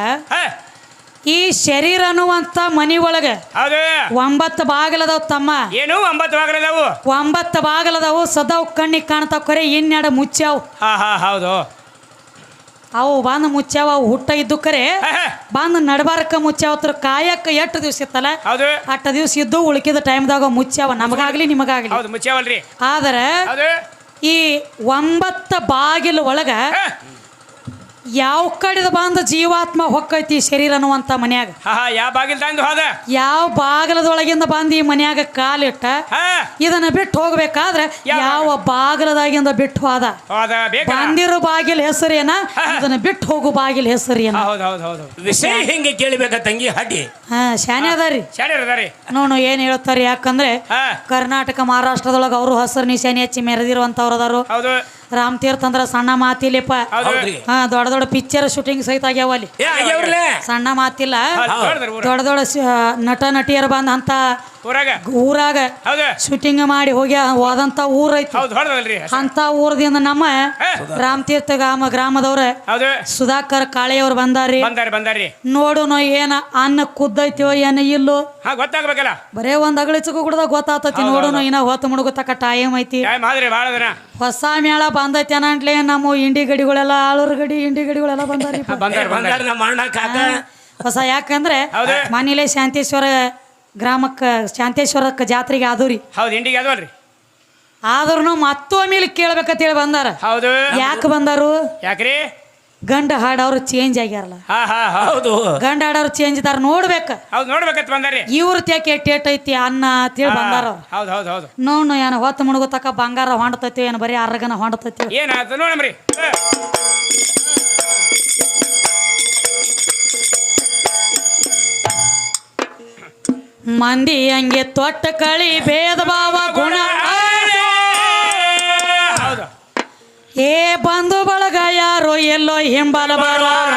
ಈ ಶರೀರ ಅನ್ನುವಂತ ಮನಿ ಒಳಗ ಹೌದು 9 ಬಾಗಿಲದವ್ ತಮ್ಮ. ಏನು 9 ಬಾಗಿಲದಾವು? 9 ಬಾಗಿಲದವು ಸದಾವ್ ಕಣ್ಣಿಗೆ ಕಾಣ್ತಾವ, ಖರೆ ಇನ್ನೆರಡು ಮುಚ್ಚಾವ್. ಹಾ ಹಾ ಹೌದು. ಅವು ಬಂದು ಮುಚ್ಚಾವ, ಅವು ಹುಟ್ಟ ಇದ್ದು ಖರೆ ಬಂದು ನಡಬಾರಕ ಮುಚ್ಚಾವತ್ರ. ಕಾಯಕ್ಕ ಎಷ್ಟು ದಿವ್ಸ ಇತ್ತಲ್ಲ ಹೌದು, ಅಷ್ಟು ದಿವ್ಸ ಇದ್ದು ಉಳ್ಕಿದ ಟೈಮ್ದಾಗ ಮುಚ್ಚಾವ, ನಮಗಾಗ್ಲಿ ನಿಮಗಾಗ್ಲಿ. ಹೌದು ಮುಚ್ಚಾವಲ್ರಿ. ಆದ್ರೆ ಹೌದು ಈ 9 ಬಾಗಿಲು ಒಳಗ ಯಾವ ಕಡೆದ ಬಂದ ಜೀವಾತ್ಮ ಹೊಕ್ಕೈತಿ ಶರೀರ ಅನ್ನುವಂತ ಮನ್ಯಾಗ. ಹಾ ಹಾ ಯಾವ ಬಾಗಿಲ್ ತಂದು ಹೋದ? ಯಾವ ಬಾಗಿಲದೊಳಗಿಂದ ಬಂದು ಈ ಮನ್ಯಾಗ ಕಾಲಿಟ್ಟ ಹಾ ಇದನ್ನ ಬಿಟ್ಟು ಹೋಗ್ಬೇಕಾದ್ರೆ ಯಾವ ಬಾಗಿಲದಾಗಿಂದ ಬಿಟ್ಟು ಹೋದ. ಹೋದ ಬೇಕ. ಬಂದಿರೋ ಬಾಗಿಲ ಹೆಸರೇನ, ಇದನ್ನ ಬಿಟ್ಟು ಹೋಗು ಬಾಗಿಲ ಹೆಸರೇನ. ಹೌದು ಹೌದು ಹೌದು. ವಿಷಯ ಹಿಂಗೆ ಕೇಳಬೇಕ ತಂಗಿ ಹಡ್ಡಿ. ಹಾ ಶಾನೆ ಅದಾರಿ. ಶಾಣ್ಯರು ಅದಾರಿ. ನೋಡು ಏನ್ ಹೇಳ್ತಾರೆ, ಯಾಕಂದ್ರೆ ಹಾ ಕರ್ನಾಟಕ ಮಹಾರಾಷ್ಟ್ರದೊಳಗ ಅವರು ಹಸರು ನಿಶಾನೆ ಹಚ್ಚಿ ಮೆರೆದಿರುವಂತವ್ರು ಅದಾರು. ಹೌದು ರಾಮ್ ತೀರ್ಥ ಅಂದ್ರ ಸಣ್ಣ ಮಾತಿಲಿಪ್ಪ. ಹೌದ್ರಿ. ಹಾ ದೊಡ್ಡ ದೊಡ್ಡ ಪಿಕ್ಚರ್ ಶೂಟಿಂಗ್ ಸಹಿತ ಆಗ್ಯಾವ ಅಲ್ಲಿ. ಆಗ್ಯಾವ್ರಲೇ. ಸಣ್ಣ ಮಾತಿಲ್ಲ, ನೋಡಿದ್ರಿ ಊರ ದೊಡ್ಡ ದೊಡ್ಡ ನಟ ನಟಿಯರು ಬಂದ ಅಂತ ಊರಾಗ. ಊರಾಗ ಹೌದು ಶೂಟಿಂಗ್ ಮಾಡಿ ಹೋಗಿ ಹೋದಂತ ಊರ್ ಐತಿ. ಹೌದು ಹೊಡೆದಲ್ರಿ. ಅಂತ ಊರದಿಂದ ನಮ್ಮ ರಾಮ್ ತೀರ್ಥ ಗ್ರಾಮದವ್ರ ಹೌದು ಸುಧಾಕರ್ ಕಾಳೆಯವ್ರು ಬಂದಾರಿ. ಬಂದಾರಿ. ನೋಡು ಏನ ಅನ್ನ ಕುದ್ದೈತಿವೋ ಏನ ಇಲ್ಲೋ ಹಾ ಗೊತ್ತಾಗ್ಬೇಕಲ್ಲ. ಬರೇ ಒಂದ್ ಅಗಳಿಚಕು ಕುಡ್ದ ಗೊತ್ತಾತತಿ. ನೋಡುನು ಇನ್ನ ಹೊತ್ತು ಮುಳುಗುತ್ತಕ ಟೈಮ್ ಐತಿ. ಮಾದ್ರಿ ಭಾಳ ದಿನ ಹೊಸ ಮೇಳ ಬಂದೈತಿ ಅನ್ನಂಟ್ಲೆ ನಮ್ಮ ಇಂಡಿ ಗಡಿಗಳೆಲ್ಲ ಆಳೂರ್ ಗಡಿ ಇಂಡಿ ಗಡಿಗಳೆಲ್ಲ ಬಂದಾರಿ. ಬಂದಾರ ನಮ್ಮ ಅಣ್ಣ ಕಾಕ. ಹೊಸ ಯಾಕಂದ್ರೆ ಹೌದು. ಮನೇಲೆ ಶಾಂತೇಶ್ವರ ಗ್ರಾಮಕ್ಕ ಶಾಂತೇಶ್ವರಕ್ಕೆ ಜಾತ್ರೆಗೆ ಆದೂರಿ. ಹೌದು ಇಂಡಿಗೆ ಅದವಲ್ರಿ. ಆದ್ರೂ ಮತ್ತೊಮ್ಮೆ ಕೇಳ್ಬೇಕಂತೇಳಿ ಬಂದಾರ. ಹೌದು ಯಾಕೆ ಬಂದಾರು? ಯಾಕ್ರಿ? ಗಂಡ ಹಾಡವ್ರು ಚೇಂಜ್ ಆಗ್ಯಾರಲ್ಲ. ಹಾ ಹಾ ಹೌದು. ಗಂಡ ಹಾಡವ್ರು ಚೇಂಜ್ ಇದಾರ ನೋಡ್ಬೇಕ. ಹೌದು ನೋಡ್ಬೇಕಂತ ಬಂದಾರಿ. ಇವ್ರ ತ್ಯಾಕೆ ಟೇಟ್ ಐತಿ ಅನ್ನ ಅಂತೇಳಿ ಬಂದಾರ. ಹೌದು ಹೌದು ಹೌದು. ನೋಡು ಏನ ಹೊತ್ತು ಮುಳುಗುತ್ತಕ ಬಂಗಾರ ಹೊಂಡತೈತಿ ಏನ್ ಬರೀ ಅರ್ಗನ ಹೊಂಡತೈತಿ. ಏನಾಯ್ತು ನೋಡಮ್ರಿ. ಮಂದಿ ಹಂಗೆ ತೊಟ್ಟ ಕಳಿ ಭೇದ ಭಾವ ಗುಣ. ಹೌದು ಏ ಬಂಧು ಬಳಗ ಯಾರೋ ಎಲ್ಲೋ ಹಿಂಬಲ ಬರೋರ.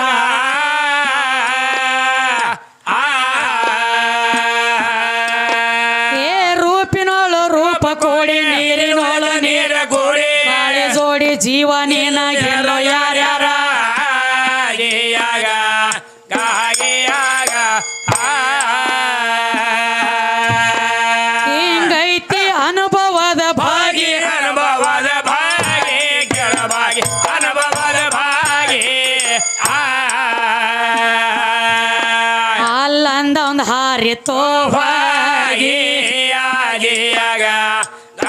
ಏ ರೂಪಿನೋಳು ರೂಪ ಕೋಡಿ ನೀರಿನೋಳು ನೀರ ಗೋಡಿ ಗಾಳಿ ಜೋಡಿ ಜೀವ ನೀನಾಗೆಲ್ಲೋ ಯಾರ್ಯಾರ. ಹಿಂಗೈತಿ ಅನುಭವದ ಭಾಗಿ. ಅನುಭವದ ಭಾಗಿ ಕೆಳಭಾಗಿ ಅನುಭವದ ಭಾಗಿ. ಅಲ್ಲಂದ ಒಂದು ಹಾರಿತೋ ಭಾಗಿ ಆಗಿಯಾಗ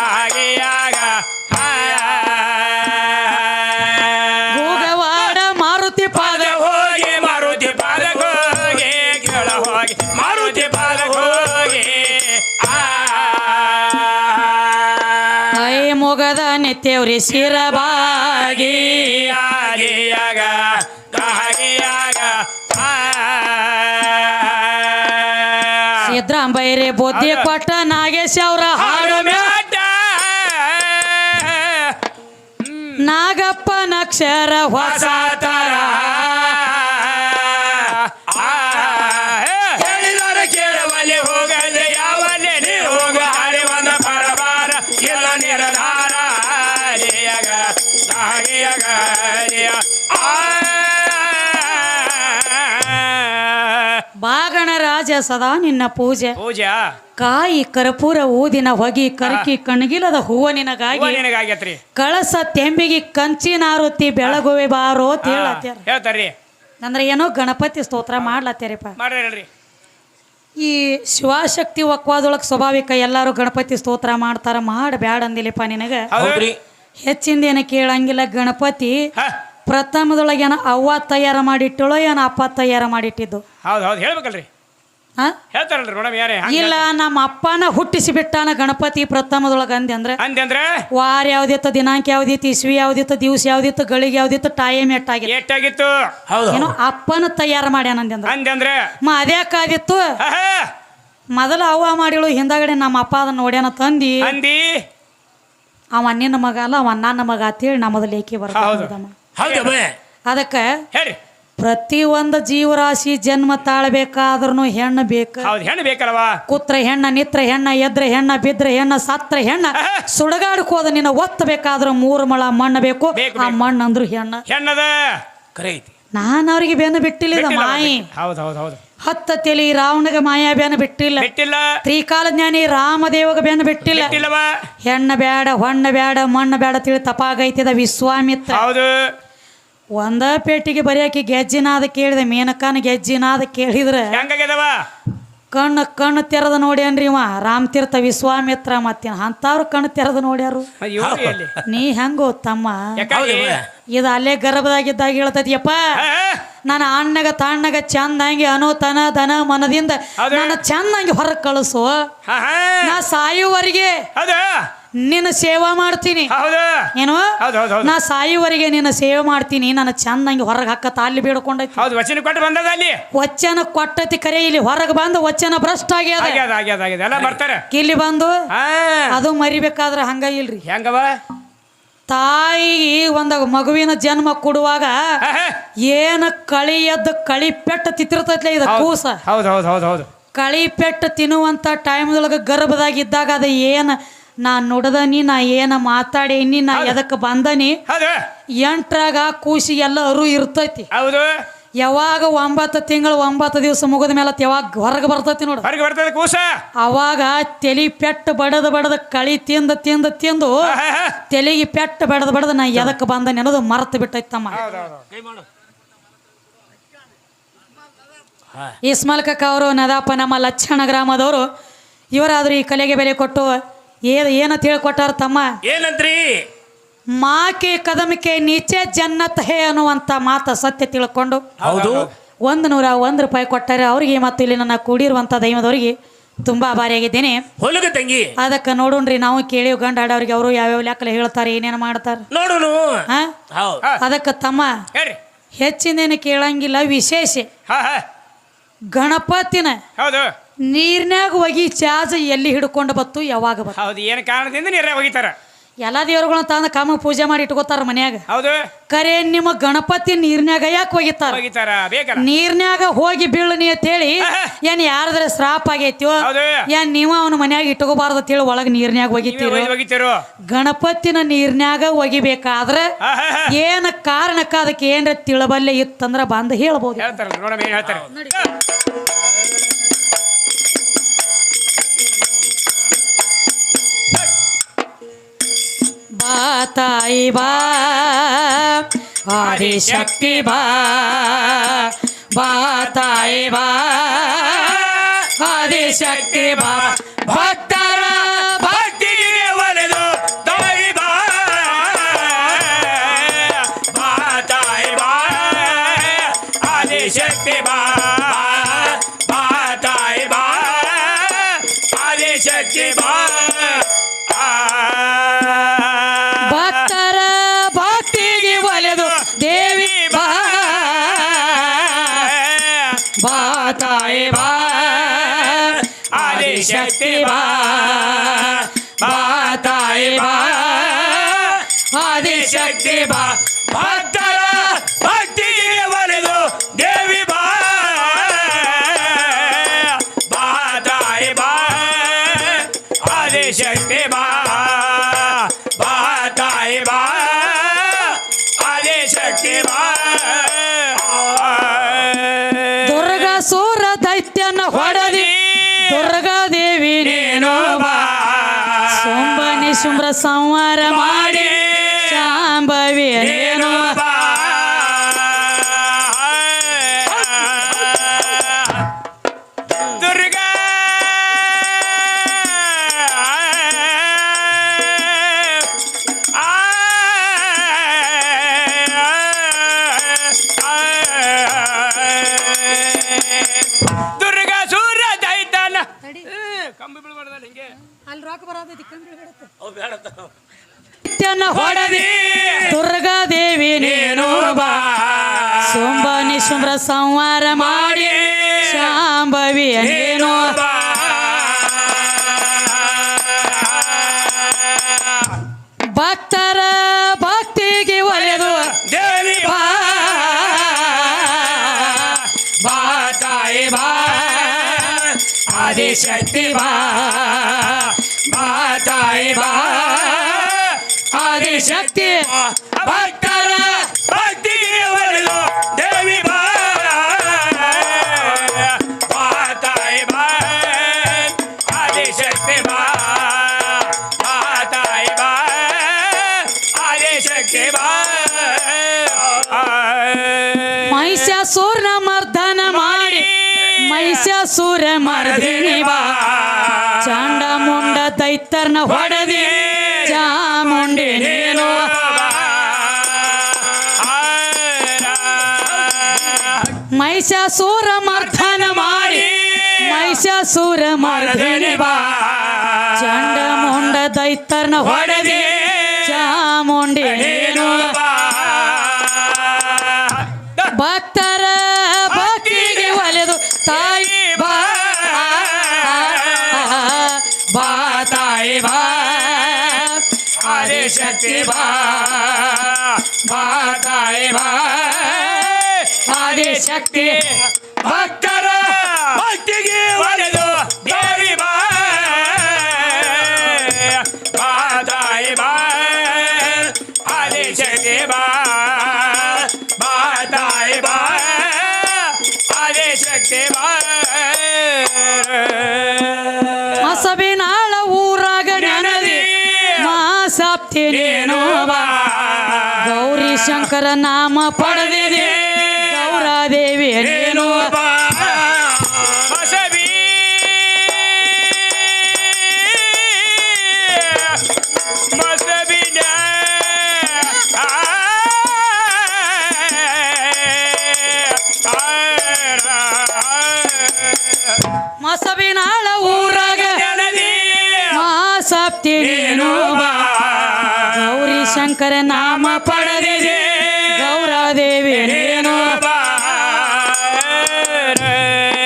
ಆಗಿಯಾಗ ಗೂಗವಾಡ ಮಾರುತಿ ಪಾದ ಹೋಗಿ ಮಾರುತಿ ಪಾದಕ್ಕೆ ಹೋಗಿ ಕೆಳ ಹೋಗಿ ಮಾರುತಿ ಪಾದಕ್ಕೆ ಹೋಗಿ ಐ ಮೊಗದ ನಿತ್ಯವ್ರಿ ಶಿರಬಾಗಿ ಆಗಿಯಾಗ ಆಗಿಯಾಗ ಸಿದ್ರಾಂಬೈರೆ ಬುದ್ಧಿ ಕೊಟ್ಟ ನಾಗೇಶ್ ಅವರ ಹಾಡು ಮ್ಯಾಟ ನಾಗಪ್ಪನ ಅಕ್ಷರ ಹೊಸ ತರ. ಹೇಳಿದರೆ ಕೇಳವಲ್ಲಿ ಹೋಗದೆ ಯಾವಲ್ಲಿ ನೀ ಹೋಗ ಹಾಡಿ ಬಂದ ಪರಬಾರ ಇಲ್ಲ ನಿರ್ಧಾರ ಬಾಗಣ ರಾಜ ಸದಾ ನಿನ್ನ ಪೂಜೆ. ಪೂಜಾ ಕಾಯಿ ಕರ್ಪೂರ ಊದಿನ ಹೊಗಿ ಕರಕಿ ಕಣಗಿಲದ ಹೂವ ನಿನಗಾಗಿ ನಿನಗಾಗೈತ್ರಿ. ಕಳಸ ತೆಂಬಿಗೆ ಕಂಚಿನಾರುತಿ ಬೆಳಗುವೆ ಬಾರೋ ಅಂತ ಹೇಳತ್ಯಾರ. ಹೇಳ್ತಾರ್ರಿ. ಅಂದ್ರೆ ಏನೋ ಗಣಪತಿ ಸ್ತೋತ್ರ ಮಾಡ್ಲತ್ಯಾರಪ್ಪ. ಮಾಡ್ರಿ. ಈ ಶಿವಶಕ್ತಿ ಒಕ್ವಾದೊಳಗೆ ಸ್ವಾಭಾವಿಕ ಎಲ್ಲರೂ ಗಣಪತಿ ಸ್ತೋತ್ರ ಮಾಡ್ತಾರ. ಮಾಡಿ ಬ್ಯಾಡ ಅಂದಿಲ್ಲಪ್ಪ ನಿನಗ. ಹೌದ್ರಿ. ಹೆಚ್ಚಿಂದ ಏನ ಕೇಳಂಗಿಲ್ಲ. ಗಣಪತಿ ಪ್ರಥಮದೊಳಗೆ ಏನ ಅವ್ವ ತಯಾರ ಮಾಡಿಟ್ಟಳು ಏನ ಅಪ್ಪ ತಯಾರ ಮಾಡಿಟ್ಟಿದ್ದು. ಹೌದು ಹೌದು ಹೇಳ್ಬೇಕಲ್ರಿ. ಹೇಳ್ತಾರಲ್ರಿ ಮೇಡಮ್ ಯಾರೇ ಇಲ್ಲ ನಮ್ಮ ಅಪ್ಪನ ಹುಟ್ಟಿಸಿ ಬಿಟ್ಟಾನ ಗಣಪತಿ ಪ್ರಥಮದೊಳಗೆ ಅಂದೆ ಅಂದ್ರೆ ವಾರ ಯಾವ್ದಿತ್ತು, ದಿನಾಂಕ ಯಾವ್ದಿತ್ತು, ಇಸ್ವಿ ಯಾವ್ದಿತ್ತು, ದಿವ್ಸ ಯಾವ್ದಿತ್ತು, ಗಳಿಗೆ ಯಾವ್ದಿತ್ತು, ಟೈಮ್ ಎಷ್ಟಾಗಿತ್ತು ಏನೋ ಅಪ್ಪನ ತಯಾರ ಮಾಡ್ಯಾನ ಅಂದ್ರೆ ಅದ್ಯಾಕಾದಿತ್ತು. ಮೊದಲ ಅವ್ವ ಮಾಡಿಳು, ಹಿಂದಗಡೆ ನಮ್ಮ ಅಪ್ಪ ಅದನ್ನ ನೋಡ್ಯಾನ ತಂದಿ ಅವ ನಿನ್ನ ಮಗ ಅಲ್ಲ ಅವ ನನ್ನ ಮಗ ಅಂತೇಳಿ ನಮ್ಮದು ಲೇಖಿ ಬರ್ತಮ್ಮ. ಅದಕ್ಕೆ ಹೇಳಿ ಪ್ರತಿ ಒಂದು ಜೀವರಾಶಿ ಜನ್ಮ ತಾಳ್ಬೇಕಾದ್ರೂ ಹೆಣ್ಣು ಬೇಕು. ಹೆಣ್ಣು ಬೇಕಲ್ವಾ? ಕೂತ್ರ ಹೆಣ್ಣ, ನಿತ್ರ ಹೆಣ್ಣ, ಎದ್ರ ಹೆಣ್ಣ, ಬಿದ್ರ ಹೆಣ್ಣ, ಸತ್ರ ಹೆಣ್ಣ, ಸುಡಗಾಡ್ಕೋದ ನಿನ್ನ ಒತ್ತಬೇಕಾದ್ರೂ 3 ಮೊಳ ಮಣ್ಣು ಬೇಕು. ಆ ಮಣ್ಣು ಅಂದ್ರು ಹೆಣ್ಣ. ಹೆಣ್ಣದ ನಾನು ಅವ್ರಿಗೆ ಬೆನ್ನು ಬಿಟ್ಟಿಲ್ಲ ಮಾಯಿ. 10 ತಲಿ ರಾವಣಗ ಮಾಯಾ ಬ್ಯಾನ ಬಿಟ್ಟಿಲ್ಲ ಬಿಟ್ಟಿಲ್ಲ ತ್ರಿಕಾಲ ಜ್ಞಾನಿ ರಾಮದೇವಗ ಬ್ಯಾನ ಬಿಟ್ಟಿಲ್ಲ ಬಿಟ್ಟಿಲ್ಲವ ಹೆಣ್ಣ ಬ್ಯಾಡ ಹೊಣ್ಣ ಬ್ಯಾಡ ಮಣ್ಣ ಬ್ಯಾಡ ತಿಳಿ ತಪಾಗೈತಿದ ವಿಶ್ವಾಮಿತ್ರ ಹೌದು ಒಂದ ಪೇಟಿಗೆ ಬರೆಯಾಕಿ ಗೆಜ್ಜಿನಾದ ಕೇಳಿದೆ ಮೇನಕಾನ ಗೆಜ್ಜಿನಾದ ಕೇಳಿದ್ರೆ ಹೆಂಗಾಗ್ಯದವ ಕಣ್ಣು ತೆರೆದ ನೋಡ್ಯಾನ್ರಿ ಇವ ರಾಮತೀರ್ಥ ವಿಶ್ವಾಮಿತ್ರ ಮತ್ತೇನ ಅಂತಾವ್ರು ಕಣ್ಣು ತೆರೆದ ನೋಡ್ಯಾರು ನೀ ಹೆಂಗೋ ತಮ್ಮ ಇದು ಅಲ್ಲೇ ಗರ್ಭದಾಗಿದ್ದಾಗ ಹೇಳ್ತೈತಿಯಪ್ಪ ನಾನು ಅಣ್ಣಗ ತಣ್ಣಗ ಚಂದಂಗಿ ಅನುತನ ದನ ಮನದಿಂದ ನನ್ನ ಚಂದಂಗಿ ಹೊರಗೆ ಕಳಿಸು ನಾ ಸಾಯುವವರೆಗೆ ನಿನ್ನ ಸೇವಾ ಮಾಡ್ತೀನಿ ಏನು ನಾ ಸಾಯುವವರೆಗೆ ನಿನ್ನ ಸೇವೆ ಮಾಡ್ತೀನಿ ನನ್ನ ಚಂದಂಗಿ ಹೊರಗೆ ಹಾಕತ್ತ ಅಲ್ಲಿ ಬೇಡ್ಕೊಂಡೈತಿ ವಚನ ಕೊಟ್ಟು ಬಂದದ ಅಲ್ಲಿ ವಚನ ಕೊಟ್ಟತಿ ಕರೆ ಇಲ್ಲಿ ಹೊರಗೆ ಬಂದು ವಚನ ಭ್ರಷ್ಟ ಆಗ್ಯದ ಇಲ್ಲಿ ಬಂದು ಅದು ಮರಿಬೇಕಾದ್ರೆ ಹಂಗ ಇಲ್ರಿ ಹೆಂಗವ ತಾಯಿಗೆ ಒಂದು ಮಗುವಿನ ಜನ್ಮ ಕೊಡುವಾಗ ಏನ ಕಳಿ ಎದ್ದು ಕಳಿ ಪೆಟ್ಟು ತಿತ್ತಿರ್ತೈತ್ಲೆ ಇದು ಕೂಸ ಹೌದು ಕಳಿ ಪೆಟ್ಟು ತಿನ್ನುವಂತ ಟೈಮ್ದೊಳಗೆ ಗರ್ಭದಾಗಿದ್ದಾಗ ಅದು ಏನು ನಾ ನುಡ್ದನಿ ನಾ ಏನ ಮಾತಾಡೀನಿ ನಾ ಎದಕ್ಕೆ ಬಂದನಿ ಎಂಟ್ರಾಗ ಕೂಸಿ ಎಲ್ಲ ಅರು ಇರ್ತೈತಿ ಯಾವಾಗ 9 ತಿಂಗಳು 9 ದಿವಸ ಮುಗಿದ ಮೇಲೆ ಯಾವಾಗ ಹೊರಗೆ ಬರ್ತೈತಿ ನೋಡು ಹೊರಗೆ ಬರ್ತೈತಿ ಕೂಸ ಅವಾಗ ತಲೆ ಪೆಟ್ಟು ಬಡದ ಕಳಿ ತಿಂದು ತಲೆಗೆ ಪೆಟ್ಟು ಬಡದ ನಾ ಎದಕ್ಕೆ ಬಂದನಿ ಅನ್ನೋದು ಮರ್ತು ಬಿಟ್ಟೈತಿ ತಮ್ಮ ಇಸ್ಮಾಲ್ ಕಕ್ಕ ಅವರು ನದಾಪ ನಮ್ಮ ಲಕ್ಷಣ ಗ್ರಾಮದವರು ಇವರಾದ್ರೂ ಈ ಕಲೆಗೆ ಬೆಲೆ ಕೊಟ್ಟು ಏನಂತ ಹೇಳ್ಕೊಟ್ಟಾರ ತಮ್ಮ ಏನಂತ್ರಿ ಮಾಕೆ ಕದಮಕ್ಕೆ ನೀಚೆ ಜನ್ನತ್ ಹೇ ಅನ್ನುವಂತ ಮಾತ ಸತ್ಯ ತಿಳ್ಕೊಂಡು ಹೌದು 101 ರೂಪಾಯಿ ಕೊಟ್ಟಾರೆ ಅವ್ರಿಗೆ ಮತ್ತು ಇಲ್ಲಿ ನನ್ನ ಕೂಡಿರುವಂತ ದೈವದವರಿಗೆ ತುಂಬಾ ಭಾರಿಯಾಗಿದ್ದೇನೆ ಹೊಲಗ ತಂಗಿ ಅದಕ್ಕೆ ನೋಡೋಣ್ರಿ ನಾವು ಕೇಳಿವ್ ಗಂಡ ಆಡವ್ರಿಗೆ ಅವರು ಯಾವ್ಯಾವ ಲೆಕ್ಕಲೆ ಹೇಳ್ತಾರೆ ಏನೇನು ಮಾಡ್ತಾರ ನೋಡೋಣ ಅದಕ್ಕೆ ತಮ್ಮ ಹೆಚ್ಚಿನೇನು ಕೇಳಂಗಿಲ್ಲ ವಿಶೇಷ ಗಣಪತಿನ ನೀರ್ನ್ಯಾಗ ಹೋಗಿ ಚಾರ್ಜ್ ಎಲ್ಲಿ ಹಿಡ್ಕೊಂಡು ಬತ್ತು ಯಾವಾಗ ಹೌದು ಏನು ಕಾರಣದಿಂದ ನೀರಾಗ ಹೋಗಿತಾರ ಎಲ್ಲಾ ದೇವ್ರುಗಳನ್ನ ತಂದ ಕಾಮ ಪೂಜೆ ಮಾಡಿ ಇಟ್ಕೋತಾರ ಮನ್ಯಾಗ ಹೌದು ಕರೆ ನಿಮ್ಮ ಗಣಪತಿ ನೀರ್ನ್ಯಾಗ ಯಾಕೆ ಹೋಗಿತಾರ ನೀರ್ನ್ಯಾಗ ಹೋಗಿ ಬೀಳನಿ ಅಂತ ಹೇಳಿ ಏನ್ ಯಾರದ್ರ ಶ್ರಾಪ್ ಆಗೈತಿಯೋ ಏನ್ ನೀವು ಅವನ ಮನ್ಯಾಗ ಇಟ್ಕೋಬಾರ್ದು ಅಂತ ಹೇಳಿ ಒಳಗ ನೀರ್ನ್ಯಾಗ ಹೋಗಿತೀರೋ ಗಣಪತಿನ ನೀರ್ನ್ಯಾಗ ಒಗಿಬೇಕಾದ್ರ ಏನ ಕಾರಣಕ್ಕ ಅದಕ್ಕೆ ಏನ್ರ ತಿಳಬಲ್ಲೆ ಇತ್ತಂದ್ರ ಬಂದು ಹೇಳ್ಬೋದು ಬಾ ತಾಯಿ ಬಾ ಆದಿಶಕ್ತಿ ಬಾ ಬಾ ತಾಯಿ ಬಾ ಆದಿಶಕ್ತಿ ಬಾ ಭಕ್ತರ ಭಕ್ತಿಗೆ ಒಲೆದು ತಾಯಿ ಬಾ ಬಾ ತಾಯಿ ಬಾ ಆದಿಶಕ್ತಿ ಬಾ ಬಾ ತಾಯಿ ಬಾ ಆದಿಶಕ್ತಿ ಬಾ ಭಕ್ತರ ಭಕ್ತಿಗೆ ಒಲೆದು ದೇವಿ ಬಾ ಬಾ ತಾಯಿ ಬಾ ಆದಿಶಕ್ತಿ ಬಾ ಬಾ ತಾಯಿ ಬಾ ಆದಿಶಕ್ತಿ ಬಾ ಭಕ್ತರ ಭಕ್ತಿಗೆ ಒಲೆದು ದೇವಿ ಬಾ ಬಾ ತಾಯಿ ಬಾ ಆದಿಶಕ್ತಿ ಬಾ ಬಾ ತಾಯಿ ಬಾ ಆದಿಶಕ್ತಿ ಬಾ ದುರ್ಗಾ ಸೂರ ದೈತ್ಯನ ಹೊಡೆದಿ ದುರ್ಗಾ ದೇವಿ ನೀನು ಬಾ ಶುಂಭನಿ ಶುಂಭ್ರ ಸಂಹಾರ ಮಾಡಿ ಶಾಂಭವಿ ನೀನು ಬಾ ದುರ್ಗಾ ದುರ್ಗಾ ಸೂರ್ಯ ದೈತನ ಕಂಬಿ ಬೀಳ್ಬಾರ್ದಲ್ಲ ಹಿಂಗೆ ಅಲ್ಲಿ ರಾಕ ಬರೋದೈತಿ ಹೊಡೆದಿ ದುರ್ಗಾ ದೇವಿ ನೀನು ಬಾ ಶುಂಭನಿ ಶುಂಭ್ರ ಸಂಹಾರ ಮಾಡಿ ಶಾಂಭವಿ ನೀನು ಬಾ ಭಕ್ತರ ಭಕ್ತಿಗೆ ಒಲೆದು ದೇವಿ ಬಾ ಬಾ ತಾಯಿ ಬಾ ಆದಿಶಕ್ತಿ ಬಾ ಬಾ ತಾಯಿ ಬಾ ಆದಿಶಕ್ತಿ ಭಕ್ತರ ಭಕ್ತಿಗೆ ಒಲೆದು ದೇವಿ ಬಾ ಮಹಿಷಾಸುರನ ಮರ್ದನ ಮಾಡಿ ಮಹಿಷಾಸುರ ಮರ್ದಿನಿ ಬಾ ಚಾಂಡ ಮುಂಡ ದೈತರ್ನ ಹೊಡೆದಿ ಚಾಮುಂಡಿ ನೀನು ಮಹಿಷಾಸುರ ಮರ್ದನ ಮಾಡಿ ಮಹಿಷಾಸುರ ಮರ್ದಿನಿ ಬಾ ಚಂಡ ಮುಂಡ ದೈತರ್ನ ಹೊಡೆದಿ ಚಾಮುಂಡಿ ನೀನು ಭಕ್ತರ ಭಕ್ತಿಗೆ ಒಲೆದು ತಾಯಿ ಬಾ ಬಾ ತಾಯಿ ಬಾ ಆದಿಶಕ್ತಿ ಬಾ ಬಾ ತಾಯಿ ಬಾ ಆದಿಶಕ್ತಿ ಭಕ್ತರ ಭಕ್ತಿಗೆ ಒಲೆದು ದೇವಿ ಬಾ ಬಾ ತಾಯಿ ಬಾ ಆದಿಶಕ್ತಿ ಬಾ ಬಾ ತಾಯಿ ಬಾ ಆದಿಶಕ್ತಿ ಬಾ ಮಸಬಿನಾಳ ಊರಾಗ ನನದಿ ಮಾಸಾಪ್ತಿ ನೀನು ಬಾ ಗೌರಿ ಶಂಕರ ನಾಮ ಪಡೆದಿದೆ ಗೌರಾದೇವಿ ನೀನು ಬಾ ಮಸಬಿ ಮಸಬಿನ ಮಸಬಿನಾಳ ಊರಾಗ ಮಾಸಾಪ್ತಿ ನೀನು ಬಾ ಗೌರಿ ಶಂಕರ ನಾಮ ಪಡೆದಿದೆ ಗೌರಾದೇವಿ ನೀನು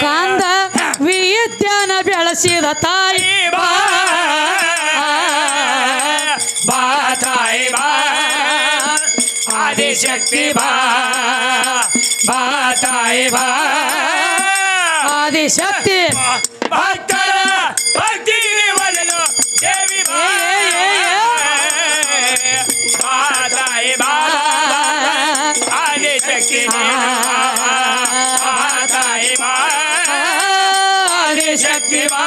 ಕಾಂದ ವಿದ್ಯಾನ ಬೆಳೆಸಿದ ತಾಯಿ ಬಾ ಬಾ ತಾಯಿ ಬಾ ಆದಿಶಕ್ತಿ ಬಾ ಬಾ ತಾಯಿ ಬಾ ಆದಿಶಕ್ತಿ ಭಕ್ತರ ಭಕ್ತಿಗೆ ಒಲೆದು ದೇವಿ ಬಾ ಬಾ ತಾಯಿ ಬಾ ಆದಿಶಕ್ತಿ ಬಾ ಬಾ ತಾಯಿ ಬಾ ಆದಿಶಕ್ತಿ ಬಾ